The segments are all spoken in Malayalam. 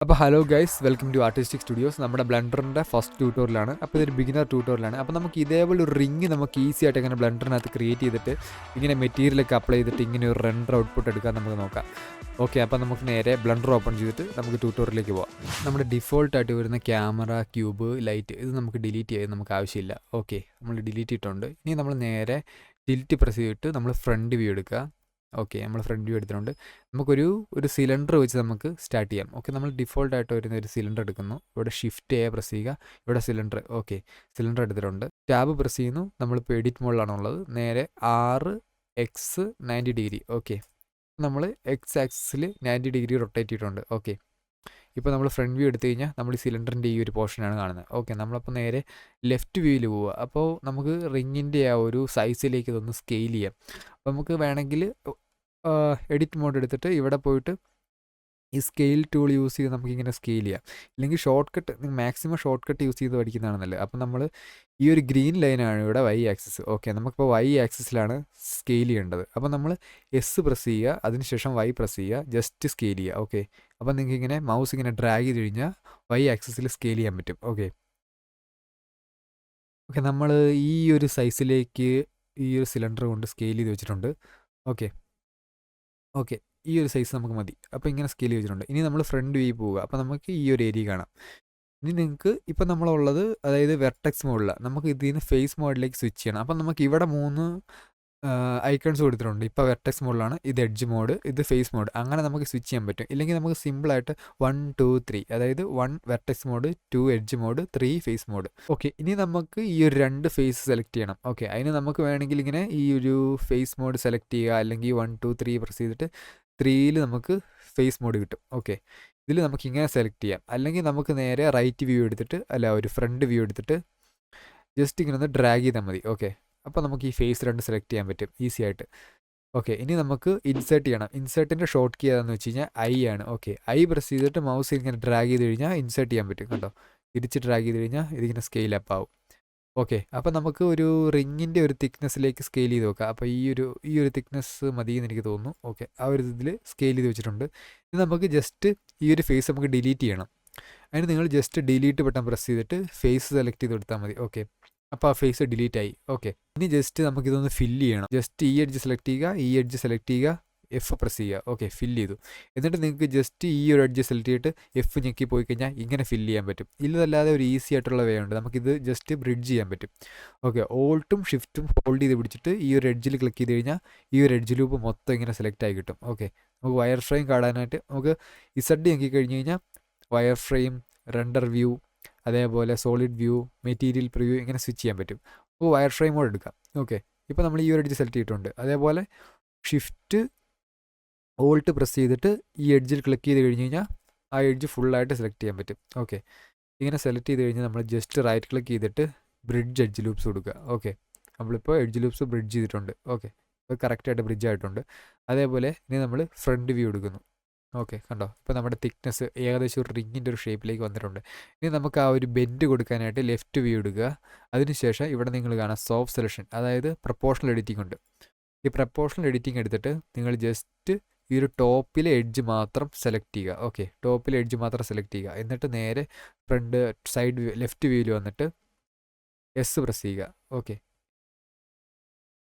അപ്പോൾ hello guys, welcome to artistic studios. നമ്മുടെ ബ്ലെൻഡറിൻ്റെ ഫസ്റ്റ് ട്യൂട്ടോറിയലാണ്. അപ്പോൾ ഇതൊരു ബിഗിനർ ട്യൂട്ടോറിയലാണ്. അപ്പോൾ നമുക്ക് ഇതേപോലെ ഒരു റിങ് നമുക്ക് ഈസി ആയിട്ട് എങ്ങനെ ബ്ലെൻഡറിനകത്ത് ക്രിയേറ്റ് ചെയ്തിട്ട് ഇങ്ങനെ മെറ്റീരിയലൊക്കെ അപ്ലൈ ചെയ്തിട്ട് ഇങ്ങനെ ഒരു റെൻഡർ ഔട്ട്പുട്ട് എടുക്കാൻ നമുക്ക് നോക്കാം. ഓക്കെ, അപ്പോൾ നമുക്ക് നേരെ ബ്ലെൻഡർ ഓപ്പൺ ചെയ്തിട്ട് നമുക്ക് ട്യൂട്ടോറിയലിലേക്ക് പോകാം. നമ്മുടെ ഡിഫോൾട്ടായിട്ട് വരുന്ന ക്യാമറ, ക്യൂബ്, ലൈറ്റ് ഇത് നമുക്ക് ഡിലീറ്റ് ചെയ്യാൻ നമുക്ക് ആവശ്യമില്ല. ഓക്കെ, നമ്മൾ ഡിലീറ്റ് ചെയ്തിട്ടുണ്ട്. ഇനി നമ്മൾ നേരെ ടിൽറ്റ് പ്രസ് ചെയ്തിട്ട് നമ്മൾ ഫ്രണ്ട് വ്യൂ എടുക്കുക. ഓക്കെ, നമ്മൾ ഫ്രണ്ട് വ്യൂ എടുത്തിട്ടുണ്ട്. നമുക്കൊരു സിലിണ്ടർ വെച്ച് നമുക്ക് സ്റ്റാർട്ട് ചെയ്യാം. ഓക്കെ, നമ്മൾ ഡിഫോൾട്ടായിട്ട് വരുന്ന ഒരു സിലിണ്ടർ എടുക്കുന്നു. ഇവിടെ ഷിഫ്റ്റ് എ പ്രസ് ചെയ്യുക. ഇവിടെ സിലിണ്ടർ. ഓക്കെ, സിലിണ്ടർ എടുത്തിട്ടുണ്ട്. ടാബ് പ്രസ് ചെയ്യുന്നു. നമ്മളിപ്പോൾ എഡിറ്റ് മോഡിലാണ് ഉള്ളത്. നേരെ 6x 90 ഡിഗ്രി. ഓക്കെ, നമ്മൾ എക്സ് ആക്സിൽ 90 ഡിഗ്രി റൊട്ടേറ്റ് ചെയ്തിട്ടുണ്ട്. ഓക്കെ, ഇപ്പോൾ നമ്മൾ ഫ്രണ്ട് വ്യൂ എടുത്തു കഴിഞ്ഞാൽ നമ്മൾ ഈ സിലിണ്ടറിൻ്റെ ഈ ഒരു പോർഷനാണ് കാണുന്നത്. ഓക്കെ, നമ്മളപ്പോൾ നേരെ ലെഫ്റ്റ് വ്യൂവിൽ പോവുക. അപ്പോൾ നമുക്ക് റിങ്ങിൻ്റെ ആ ഒരു സൈസിലേക്ക് ഇതൊന്ന് സ്കെയിൽ ചെയ്യാം. അപ്പോൾ നമുക്ക് വേണമെങ്കിൽ എഡിറ്റ് മോഡ് എടുത്തിട്ട് ഇവിടെ പോയിട്ട് ഈ സ്കെയിൽ ടൂൾ യൂസ് ചെയ്ത് നമുക്കിങ്ങനെ സ്കെയിൽ ചെയ്യാം. ഇല്ലെങ്കിൽ short cut, maximum short cut use ചെയ്ത് പഠിക്കുന്നതാണ് നല്ലത്. അപ്പോൾ നമ്മൾ ഈ ഒരു ഗ്രീൻ ലൈനാണ് ഇവിടെ വൈ ആക്സിസ്. ഓക്കെ, നമുക്കിപ്പോൾ വൈ ആക്സിസിലാണ് സ്കെയിൽ ചെയ്യേണ്ടത്. അപ്പോൾ നമ്മൾ എസ് പ്രസ് ചെയ്യുക, അതിനുശേഷം വൈ പ്രസ് ചെയ്യുക, ജസ്റ്റ് സ്കെയിൽ ചെയ്യുക. ഓക്കെ, അപ്പോൾ നിങ്ങൾക്ക് ഇങ്ങനെ മൗസ് ഇങ്ങനെ ഡ്രാഗ് ചെയ്ത് കഴിഞ്ഞാൽ വൈ ആക്സിസിൽ സ്കെയിൽ ചെയ്യാൻ പറ്റും. ഓക്കെ, നമ്മൾ ഈ ഒരു സൈസിലേക്ക് ഈ ഒരു സിലിണ്ടർ കൊണ്ട് സ്കെയിൽ ചെയ്ത് വെച്ചിട്ടുണ്ട്. ഓക്കെ ഓക്കെ ഈ ഒരു സൈസ് നമുക്ക് മതി. അപ്പോൾ ഇങ്ങനെ സ്കെയിൽ വെച്ചിട്ടുണ്ട്. ഇനി നമ്മൾ ഫ്രണ്ട് വ്യൂ പോവുക. അപ്പോൾ നമുക്ക് ഈ ഒരു ഏരിയ കാണാം. ഇനി നിങ്ങൾക്ക് ഇപ്പം നമ്മളുള്ളത് അതായത് വെർട്ടെക്സ് മോഡിലാണ്. നമുക്ക് ഇതിൽ നിന്ന് ഫേസ് മോഡിലേക്ക് സ്വിച്ച് ചെയ്യണം. അപ്പം നമുക്ക് ഇവിടെ 3 ഐക്കൺസ് കൊടുത്തിട്ടുണ്ട്. ഇപ്പോൾ വെർട്ടെക്സ് മോഡിലാണ്. ഇത് എഡ്ജ് മോഡ്, ഇത് ഫേസ് മോഡ്. അങ്ങനെ നമുക്ക് സ്വിച്ച് ചെയ്യാൻ പറ്റും. ഇല്ലെങ്കിൽ നമുക്ക് സിമ്പിളായിട്ട് 1 2 3, അതായത് 1 vertex mode, 2 edge mode, 3 face mode. Okay, ഇനി നമുക്ക് ഈ ഒരു 2 ഫേസ് സെലക്ട് ചെയ്യണം. ഓക്കെ, അതിന് നമുക്ക് വേണമെങ്കിൽ ഇങ്ങനെ ഈ ഒരു ഫേസ് മോഡ് സെലക്ട് ചെയ്യുക, അല്ലെങ്കിൽ 1 2 3 പ്രസ് ചെയ്തിട്ട് 3യിൽ നമുക്ക് ഫേസ് മോഡ് കിട്ടും. ഓക്കെ, ഇതിൽ നമുക്ക് ഇങ്ങനെ സെലക്ട് ചെയ്യാം. അല്ലെങ്കിൽ നമുക്ക് നേരെ റൈറ്റ് വ്യൂ എടുത്തിട്ട് ഒരു ഫ്രണ്ട് വ്യൂ എടുത്തിട്ട് ജസ്റ്റ് ഇങ്ങനെ ഒന്ന് ഡ്രാഗ് ചെയ്താൽ മതി. ഓക്കെ, അപ്പോൾ നമുക്ക് ഈ ഫേസ് 2 സെലക്ട് ചെയ്യാൻ പറ്റും ഈസി ആയിട്ട്. ഓക്കെ, ഇനി നമുക്ക് ഇൻസേർട്ട് ചെയ്യണം. ഇൻസേർട്ടിൻ്റെ ഷോർട്ട് കീ ഏതാണെന്ന് വെച്ച് കഴിഞ്ഞാൽ ഐ ആണ്. ഓക്കെ, ഐ പ്രസ് ചെയ്തിട്ട് മൗസ് ഇങ്ങനെ ഡ്രാഗ് ചെയ്ത് കഴിഞ്ഞാൽ ഇൻസേർട്ട് ചെയ്യാൻ പറ്റും. കണ്ടോ, തിരിച്ച് ഡ്രാഗ് ചെയ്ത് കഴിഞ്ഞാൽ ഇതിങ്ങനെ സ്കെയിൽ അപ്പ് ആവും. ഓക്കെ, അപ്പോൾ നമുക്ക് ഒരു റിങ്ങിൻ്റെ ഒരു തിക്നെസ്സിലേക്ക് സ്കെയിൽ ചെയ്ത് നോക്കാം. അപ്പോൾ ഈ ഒരു തിക്നെസ് മതി എന്ന് എനിക്ക് തോന്നുന്നു. ഓക്കെ, ആ ഒരു ഇതിൽ സ്കെയിൽ ചെയ്ത് വെച്ചിട്ടുണ്ട്. ഇനി നമുക്ക് ജസ്റ്റ് ഈ ഒരു ഫേസ് നമുക്ക് ഡിലീറ്റ് ചെയ്യണം. അതിന് നിങ്ങൾ ജസ്റ്റ് ഡിലീറ്റ് ബട്ടൺ പ്രസ് ചെയ്തിട്ട് ഫേസ് സെലക്ട് ചെയ്ത് കൊടുത്താൽ മതി. ഓക്കെ, അപ്പോൾ ആ ഫേസ് ഡിലീറ്റ് ആയി. ഓക്കെ, ഇനി ജസ്റ്റ് നമുക്കിതൊന്ന് ഫില്ല് ചെയ്യണം. ജസ്റ്റ് ഈ എഡ്ജ് സെലക്ട് ചെയ്യുക, ഈ എഡ്ജ് സെലക്ട് ചെയ്യുക, എഫ് പ്രസ് ചെയ്യുക. ഓക്കെ, ഫില്ല് ചെയ്തു. എന്നിട്ട് നിങ്ങൾക്ക് ജസ്റ്റ് ഈ ഒരു എഡ്ജ് സെലക്ട് ചെയ്തിട്ട് എഫ് ഞെക്കി പോയി കഴിഞ്ഞാൽ ഇങ്ങനെ ഫില്ല് ചെയ്യാൻ പറ്റും. ഇല്ലതല്ലാതെ ഒരു ഈസി ആയിട്ടുള്ള വേ ഉണ്ട്. നമുക്കിത് ജസ്റ്റ് ബ്രിഡ്ജ് ചെയ്യാൻ പറ്റും. ഓക്കെ, ഓൾട്ടും ഷിഫ്റ്റും ഹോൾഡ് ചെയ്ത് പിടിച്ചിട്ട് ഈ ഒരു എഡ്ജിൽ ക്ലിക്ക് ചെയ്ത് കഴിഞ്ഞാൽ ഈ ഒരു എഡ്ജ് ലൂപ്പ് മൊത്തം ഇങ്ങനെ സെലക്ട് ആയി കിട്ടും. ഓക്കെ, നമുക്ക് വയർ ഫ്രെയിം കാണാനായിട്ട് നമുക്ക് ഇസഡ് ഞെക്കി കഴിഞ്ഞ് കഴിഞ്ഞാൽ വയർ ഫ്രെയിം, റെൻഡർ വ്യൂ, അതേപോലെ സോളിഡ് വ്യൂ, മെറ്റീരിയൽ പ്രിവ്യൂ ഇങ്ങനെ സ്വിച്ച് ചെയ്യാൻ പറ്റും. അപ്പോൾ വയർ ഫ്രെയിം മോഡ് എടുക്കാം. ഓക്കെ, ഇപ്പോൾ നമ്മൾ ഈ ഒരു എഡ്ജ് സെലക്ട് ചെയ്തിട്ടുണ്ട്. അതേപോലെ ഷിഫ്റ്റ് ഓൾട്ട് പ്രസ് ചെയ്തിട്ട് ഈ എഡ്ജിൽ ക്ലിക്ക് ചെയ്ത് കഴിഞ്ഞ് കഴിഞ്ഞാൽ ആ എഡ്ജ് ഫുള്ളായിട്ട് സെലക്ട് ചെയ്യാൻ പറ്റും. ഓക്കെ, ഇങ്ങനെ സെലക്ട് ചെയ്ത് കഴിഞ്ഞാൽ നമ്മൾ ജസ്റ്റ് റൈറ്റ് ക്ലിക്ക് ചെയ്തിട്ട് ബ്രിഡ്ജ് എഡ്ജ് ലൂപ്സ് കൊടുക്കുക. ഓക്കെ, നമ്മളിപ്പോൾ എഡ്ജ് ലൂപ്സ് ബ്രിഡ്ജ് ചെയ്തിട്ടുണ്ട്. ഓക്കെ, ഇപ്പോൾ കറക്റ്റായിട്ട് ബ്രിഡ്ജ് ആയിട്ടുണ്ട്. അതേപോലെ ഇനി നമ്മൾ ഫ്രണ്ട് വ്യൂ എടുക്കുന്നു. ഓക്കെ, കണ്ടോ, ഇപ്പോൾ നമ്മുടെ തിക്നെസ് ഏകദേശം ഒരു റിങ്ങിൻ്റെ ഒരു ഷേപ്പിലേക്ക് വന്നിട്ടുണ്ട്. ഇനി നമുക്ക് ആ ഒരു ബെൻഡ് കൊടുക്കാനായിട്ട് ലെഫ്റ്റ് വ്യൂ എടുക്കുക. അതിനുശേഷം ഇവിടെ നിങ്ങൾ കാണാം സോഫ്റ്റ് സെലക്ഷൻ, അതായത് പ്രപ്പോർഷണൽ എഡിറ്റിംഗ് ഉണ്ട്. ഈ പ്രപ്പോർഷണൽ എഡിറ്റിംഗ് എടുത്തിട്ട് നിങ്ങൾ ജസ്റ്റ് ഈ ഒരു ടോപ്പിലെ എഡ്ജ് മാത്രം സെലക്ട് ചെയ്യുക. ഓക്കെ, ടോപ്പിലെ എഡ്ജ് മാത്രം സെലക്ട് ചെയ്യുക. എന്നിട്ട് നേരെ ഫ്രണ്ട് സൈഡ് ലെഫ്റ്റ് വ്യൂവിൽ വന്നിട്ട് എസ് പ്രസ് ചെയ്യുക. ഓക്കെ,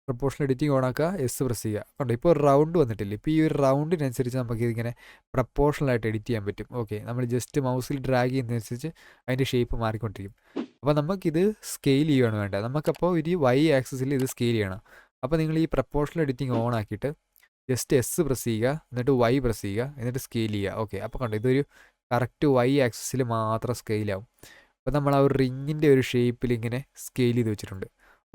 പ്രപ്പോർഷണൽ എഡിറ്റിംഗ് ഓൺ ആക്കുക, എസ് പ്രസ് ചെയ്യുക. കണ്ടോ, ഇപ്പോൾ ഒരു റൗണ്ട് വന്നിട്ടില്ല. ഇപ്പോൾ ഈ ഒരു റൗണ്ടിനനുസരിച്ച് നമുക്ക് ഇതിങ്ങനെ പ്രപ്പോർഷണലായിട്ട് എഡിറ്റ് ചെയ്യാൻ പറ്റും. ഓക്കെ, നമ്മൾ ജസ്റ്റ് മൗസിൽ ഡ്രാഗ് ചെയ്യുന്നതനുസരിച്ച് അതിൻ്റെ ഷേപ്പ് മാറിക്കൊണ്ടിരിക്കും. അപ്പോൾ നമുക്കിത് സ്കെയിൽ ചെയ്യുകയാണ് വേണ്ടത്. നമുക്കപ്പോൾ ഒരു വൈ ആക്സിസിൽ ഇത് സ്കെയിൽ ചെയ്യണം. അപ്പോൾ നിങ്ങൾ ഈ പ്രപ്പോർഷണൽ എഡിറ്റിംഗ് ഓൺ ആക്കിയിട്ട് ജസ്റ്റ് എസ് പ്രസ് ചെയ്യുക, എന്നിട്ട് വൈ പ്രസ് ചെയ്യുക, എന്നിട്ട് സ്കെയിൽ ചെയ്യുക. ഓക്കെ, അപ്പോൾ കണ്ടോ, ഇതൊരു കറക്റ്റ് വൈ ആക്സിസിൽ മാത്രം സ്കെയിലാവും. അപ്പോൾ നമ്മൾ ആ ഒരു റിങ്ങിൻ്റെ ഒരു ഷേപ്പിൽ ഇങ്ങനെ സ്കെയിൽ ചെയ്ത് വെച്ചിട്ടുണ്ട്.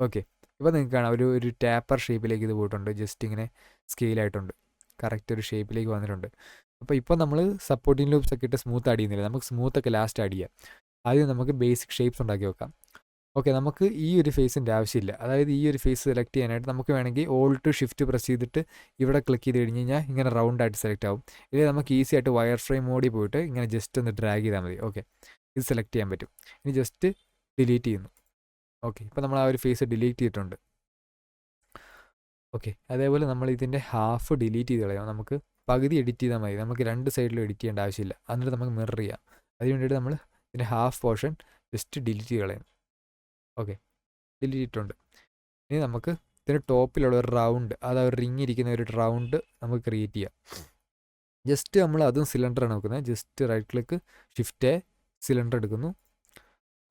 ഓക്കെ, ഇപ്പോൾ നിങ്ങൾക്ക് കാണാം ഒരു ടാപ്പർ ഷേപ്പിലേക്ക് ഇത് പോയിട്ടുണ്ട്. ജസ്റ്റ് ഇങ്ങനെ സ്കെയിലായിട്ടുണ്ട്, കറക്റ്റ് ഒരു ഷേപ്പിലേക്ക് വന്നിട്ടുണ്ട്. അപ്പോൾ ഇപ്പോൾ നമ്മൾ സപ്പോർട്ടിംഗ് ലൂപ്സ് ഒക്കെ ഇട്ട് സ്മൂത്ത് ആഡ് ചെയ്യുന്നില്ല. നമുക്ക് സ്മൂത്തൊക്കെ ലാസ്റ്റ് ആഡ് ചെയ്യാം. ആദ്യം നമുക്ക് ബേസിക് ഷേപ്സ് ഉണ്ടാക്കി വെക്കാം. ഓക്കെ, നമുക്ക് ഈ ഒരു ഫേസിൻ്റെ ആവശ്യമില്ല. അതായത് ഈ ഒരു ഫേസ് സെലക്ട് ചെയ്യാനായിട്ട് നമുക്ക് വേണമെങ്കിൽ ഓൾട്ട് ഷിഫ്റ്റ് പ്രസ് ചെയ്തിട്ട് ഇവിടെ ക്ലിക്ക് ചെയ്ത് കഴിഞ്ഞ് കഴിഞ്ഞാൽ ഇങ്ങനെ റൗണ്ട് ആയിട്ട് സെലക്ട് ആവും. ഇല്ലെങ്കിൽ നമുക്ക് ഈസി ആയിട്ട് വയർ ഫ്രെയിം മോഡിൽ പോയിട്ട് ഇങ്ങനെ ജസ്റ്റ് ഒന്ന് ഡ്രാഗ് ചെയ്താൽ മതി. ഓക്കെ, ഇത് സെലക്ട് ചെയ്യാൻ പറ്റും. ഇനി ജസ്റ്റ് ഡിലീറ്റ് ചെയ്യുന്നു. ഓക്കെ, ഇപ്പോൾ നമ്മൾ ആ ഒരു ഫേസ് ഡിലീറ്റ് ചെയ്തിട്ടുണ്ട്. ഓക്കെ, അതേപോലെ നമ്മൾ ഇതിൻ്റെ ഹാഫ് ഡിലീറ്റ് ചെയ്ത് കളയാം. നമുക്ക് പകുതി എഡിറ്റ് ചെയ്താൽ മതി, നമുക്ക് 2 സൈഡിലും എഡിറ്റ് ചെയ്യേണ്ട ആവശ്യമില്ല. എന്നിട്ട് നമുക്ക് മിറർ ചെയ്യാം. അതിന് വേണ്ടിയിട്ട് നമ്മൾ ഇതിൻ്റെ ഹാഫ് പോർഷൻ ജസ്റ്റ് ഡിലീറ്റ് ചെയ്ത് കളയും. ഓക്കെ, ഡിലീറ്റ് ചെയ്തിട്ടുണ്ട്. ഇനി നമുക്ക് ഇതിന് ടോപ്പിലുള്ള ഒരു റൗണ്ട്, അതായത് ഒരു റിങ് ഇരിക്കുന്ന ഒരു റൗണ്ട് നമുക്ക് ക്രിയേറ്റ് ചെയ്യാം. ജസ്റ്റ് നമ്മൾ അതും സിലിണ്ടറാണ് നോക്കുന്നത്. Just right click shift cylinder എടുക്കുന്നു.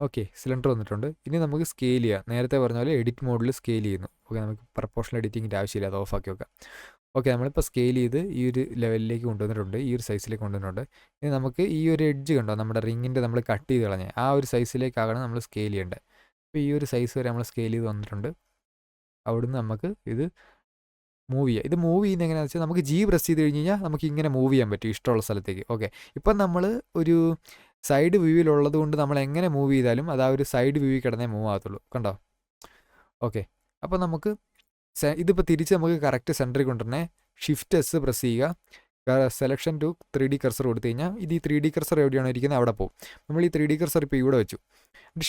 ഓക്കെ, സിലിണ്ടർ വന്നിട്ടുണ്ട്. ഇനി നമുക്ക് സ്കെയിൽ ചെയ്യാം. നേരത്തെ പറഞ്ഞ പോലെ എഡിറ്റ് മോഡിൽ സ്കെയിൽ ചെയ്യുന്നു. ഓക്കെ, നമുക്ക് പ്രൊപ്പോർഷണൽ എഡിറ്റിങ്ങിൻ്റെ ആവശ്യമില്ല, അത് ഓഫാക്കി വെക്കാം. ഓക്കെ, നമ്മളിപ്പോൾ സ്കെയിൽ ചെയ്ത് ഈ ഒരു ലെവലിലേക്ക് കൊണ്ടുവന്നിട്ടുണ്ട്, ഈ ഒരു സൈസിലേക്ക് കൊണ്ടുവന്നിട്ടുണ്ട്. ഇനി നമുക്ക് ഈ ഒരു എഡ്ജ് കണ്ടോ, നമ്മുടെ റിങ്ങിൻ്റെ നമ്മൾ കട്ട് ചെയ്ത് കളഞ്ഞ് ആ ഒരു സൈസിലേക്കാകണം നമ്മൾ സ്കെയിൽ ചെയ്യേണ്ടത്. അപ്പോൾ ഈ ഒരു സൈസ് വരെ നമ്മൾ സ്കെയിൽ ചെയ്ത് വന്നിട്ടുണ്ട്. അവിടുന്ന് നമുക്ക് ഇത് മൂവ് ചെയ്യാം. ഇത് മൂവ് ചെയ്യുന്നത് എങ്ങനെയാണെന്ന് വെച്ചാൽ നമുക്ക് ജി പ്രസ് ചെയ്ത് കഴിഞ്ഞ് കഴിഞ്ഞാൽ നമുക്ക് ഇങ്ങനെ മൂവ് ചെയ്യാൻ പറ്റും ഇഷ്ടമുള്ള സ്ഥലത്തേക്ക്. ഓക്കെ, ഇപ്പം നമ്മൾ ഒരു സൈഡ് വ്യൂവിലുള്ളത് കൊണ്ട് നമ്മൾ എങ്ങനെ മൂവ് ചെയ്താലും അത് ആ ഒരു സൈഡ് വ്യൂവിൽ കിടന്നേ മൂവ് ആകത്തുള്ളൂ. കണ്ടോ? ഓക്കെ, അപ്പോൾ നമുക്ക് ഇതിപ്പോൾ തിരിച്ച് നമുക്ക് കറക്റ്റ് സെൻറ്ററിൽ കൊണ്ടുവരണേ. ഷിഫ്റ്റ് എസ് പ്രസ് ചെയ്യുക, സെലക്ഷൻ ടു 3D കർസർ കൊടുത്തു കഴിഞ്ഞാൽ ഇത് ഈ 3D കർസർ എവിടെയാണോ ഇരിക്കുന്നത് അവിടെ പോകും. നമ്മൾ ഈ 3D കർസർ ഇപ്പോൾ ഇവിടെ വെച്ചു,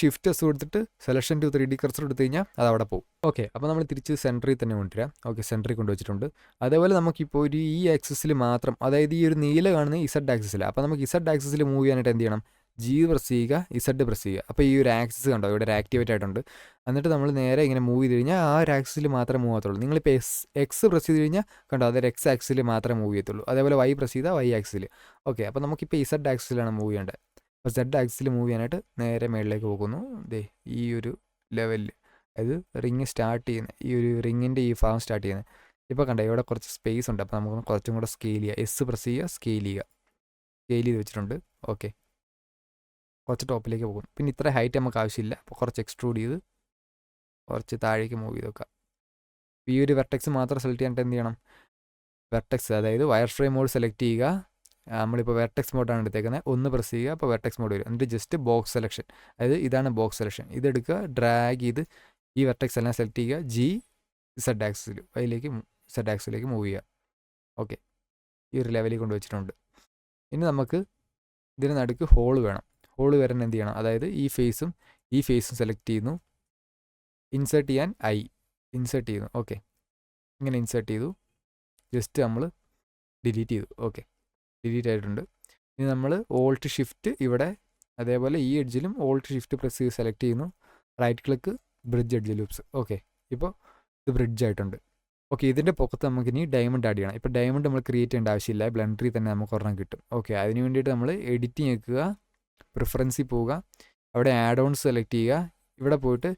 ഷിഫ്റ്റ് എസ് കൊടുത്തിട്ട് സെലക്ഷൻ ടു 3D കർസർ എടുത്തു കഴിഞ്ഞാൽ അത് അവിടെ പോകും. ഓക്കെ, അപ്പോൾ നമ്മൾ തിരിച്ച് സെൻറ്ററിൽ തന്നെ കൊണ്ടുവരാം. ഓക്കെ, സെൻറ്ററിൽ കൊണ്ടുവച്ചിട്ടുണ്ട്. അതേപോലെ നമുക്കിപ്പോൾ ഒരു ഈ ആക്സിസിൽ മാത്രം, അതായത് ഈ ഒരു നീല കാണുന്ന ഇസഡ് ആക്സിസിൽ, അപ്പോൾ നമുക്ക് ഇസഡ് ആക്സിസിൽ മൂവ് ചെയ്യാനായിട്ട് എന്ത് ചെയ്യണം? ജി പ്രസ് ചെയ്യുക, ഇസഡ് പ്രസ് ചെയ്യുക. അപ്പോൾ ഈ ഒരു ആക്സിസ് കണ്ടോ ഇവിടെ ആക്ടിവേറ്റ് ആയിട്ടുണ്ട്. എന്നിട്ട് നമ്മൾ നേരെ ഇങ്ങനെ മൂവ് ചെയ്ത് കഴിഞ്ഞാൽ ആ ഒരു ആക്സിസിൽ മാത്രമേ മൂവ് ആകത്തുള്ളൂ. നിങ്ങളിപ്പോൾ എക്സ് പ്രസ് ചെയ്ത് കഴിഞ്ഞാൽ കണ്ടോ അതൊരു എക്സ് ആക്സിൽ മാത്രമേ മൂവ് ചെയ്യത്തുള്ളൂ. അതേപോലെ വൈ പ്രസ് ചെയ്താൽ വൈ ആക്സിൽ. ഓക്കെ, അപ്പോൾ നമുക്കിപ്പോൾ ഇസഡ് ആക്സിലാണ് മൂവ് ചെയ്യേണ്ടത്. അപ്പോൾ സെഡ് ആക്സിൽ മൂവ് ചെയ്യാനായിട്ട് നേരെ മേളിലേക്ക് പോകുന്നു. ദേ ഈ ഒരു ലെവലിൽ, അതായത് റിങ് സ്റ്റാർട്ട് ചെയ്യുന്നത്, ഈ ഒരു റിങ്ങിൻ്റെ ഈ ഭാഗം സ്റ്റാർട്ട് ചെയ്യുന്നത്. ഇപ്പോൾ കണ്ടോ ഇവിടെ കുറച്ച് സ്പേസ് ഉണ്ട്. അപ്പോൾ നമുക്ക് കുറച്ചും കൂടെ സ്കെയിൽ ചെയ്യുക. എസ് പ്രസ് ചെയ്യുക, സ്കെയിൽ ചെയ്യുക. സ്കെയിൽ ചെയ്ത് വെച്ചിട്ടുണ്ട്. ഓക്കെ, കുറച്ച് ടോപ്പിലേക്ക് പോകും. പിന്നെ ഇത്ര ഹൈറ്റ് നമുക്ക് ആവശ്യമില്ല. അപ്പോൾ കുറച്ച് എക്സ്ട്രൂഡ് ചെയ്ത് കുറച്ച് താഴേക്ക് മൂവ് ചെയ്ത് വെക്കാം. ഈ ഒരു വെർട്ടെക്സ് മാത്രം സെലക്ട് ചെയ്യാനായിട്ട് എന്ത് ചെയ്യണം? വെർട്ടെക്സ്, അതായത് വയർ ഫ്രെയിം മോഡ് സെലക്ട് ചെയ്യുക. നമ്മളിപ്പോൾ വെർട്ടെക്സ് മോഡാണ് എടുത്തേക്കുന്നത്. ഒന്ന് പ്രസ് ചെയ്യുക, അപ്പോൾ വെർട്ടെക്സ് മോഡ് വരും. എന്നിട്ട് ജസ്റ്റ് ബോക്സ് സെലക്ഷൻ, അതായത് ഇതാണ് ബോക്സ് സെലക്ഷൻ. ഇതെടുക്കുക, ഡ്രാഗ് ചെയ്ത് ഈ വെർട്ടെക്സ് എല്ലാം സെലക്ട് ചെയ്യുക. ജി സെഡ് ആക്സിൽ, അതിലേക്ക് സെഡ് ആക്സിലേക്ക് മൂവ് ചെയ്യുക. ഓക്കെ, ഈ ഒരു ലെവലിൽ കൊണ്ട് വെച്ചിട്ടുണ്ട്. ഇനി നമുക്ക് ഇതിന് നടുക്ക് ഹോള് വേണം. ഹോള് വരാൻ എന്ത് ചെയ്യണം? അതായത് ഈ ഫേസും സെലക്ട് ചെയ്യുന്നു. ഇൻസേർട്ട് ചെയ്യാൻ ഇൻസേർട്ട് ചെയ്യുന്നു. ഓക്കെ, ഇങ്ങനെ ഇൻസേർട്ട് ചെയ്തു. ജസ്റ്റ് നമ്മൾ ഡിലീറ്റ് ചെയ്തു. ഓക്കെ, ഡിലീറ്റ് ആയിട്ടുണ്ട്. ഇനി നമ്മൾ ഓൾട്ട് ഷിഫ്റ്റ് ഇവിടെ, അതേപോലെ ഈ എഡ്ജിലും ഓൾട്ട് ഷിഫ്റ്റ് പ്രസ് ചെയ്ത് സെലക്ട് ചെയ്യുന്നു. Right click bridge edge loops. Okay, ഇപ്പോൾ ഇത് ബ്രിഡ്ജ് ആയിട്ടുണ്ട്. ഓക്കെ, ഇതിൻ്റെ പുറത്ത് നമുക്ക് ഇനി ഡയമണ്ട് ആഡ് ചെയ്യണം. ഇപ്പോൾ ഡയമണ്ട് നമ്മൾ ക്രിയേറ്റ് ചെയ്യേണ്ട ആവശ്യമില്ല, ബ്ലെൻഡറിൽ തന്നെ നമുക്ക് ഒരെണ്ണം കിട്ടും. ഓക്കെ, അതിന് വേണ്ടിയിട്ട് നമ്മൾ എഡിറ്റിംഗ് വെക്കുക, പ്രിഫറൻസിൽ പോവുക, അവിടെ ആഡ് ഓൺസ് സെലക്ട് ചെയ്യുക. ഇവിടെ പോയിട്ട്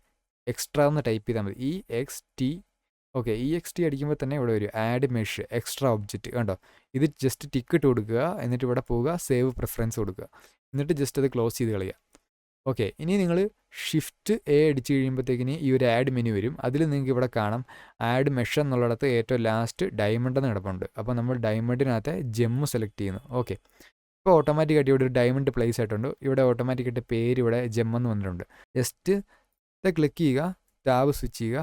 എക്സ്ട്രാ എന്ന് ടൈപ്പ് ചെയ്താൽ മതി, EXT. ഓക്കെ, EXT അടിക്കുമ്പോൾ തന്നെ ഇവിടെ വരും ആഡ് മെഷ് എക്സ്ട്രാ ഒബ്ജക്റ്റ്. കണ്ടോ, ഇത് ജസ്റ്റ് ടിക്ക് ഇട്ട് കൊടുക്കുക. എന്നിട്ട് ഇവിടെ പോവുക, സേവ് പ്രിഫറൻസ് കൊടുക്കുക. എന്നിട്ട് ജസ്റ്റ് അത് ക്ലോസ് ചെയ്ത് കളയുക. ഓക്കെ, ഇനി നിങ്ങൾ ഷിഫ്റ്റ് എ അടിച്ച് കഴിയുമ്പോഴത്തേക്കിന് ഈ ഒരു ആഡ് മെനു വരും. അതിൽ നിങ്ങൾക്ക് ഇവിടെ കാണാം ആഡ് മെഷ് എന്നുള്ളിടത്ത് ഏറ്റവും ലാസ്റ്റ് ഡയമണ്ട് എന്ന് കിടപ്പുണ്ട്. അപ്പോൾ നമ്മൾ ഡയമണ്ടിനകത്ത് ജെമ്മ് സെലക്ട് ചെയ്യുന്നു. ഓക്കെ, ഇപ്പോൾ ഓട്ടോമാറ്റിക്കായിട്ട് ഇവിടെ ഒരു ഡയമണ്ട് പ്ലേസ് ആയിട്ടുണ്ട്. ഇവിടെ ഓട്ടോമാറ്റിക്കായിട്ട് പേര് ഇവിടെ ജെമ്മെന്ന് വന്നിട്ടുണ്ട്. ജസ്റ്റ് ഇത് ക്ലിക്ക് ചെയ്യുക, ടാബ് സ്വിച്ച് ചെയ്യുക,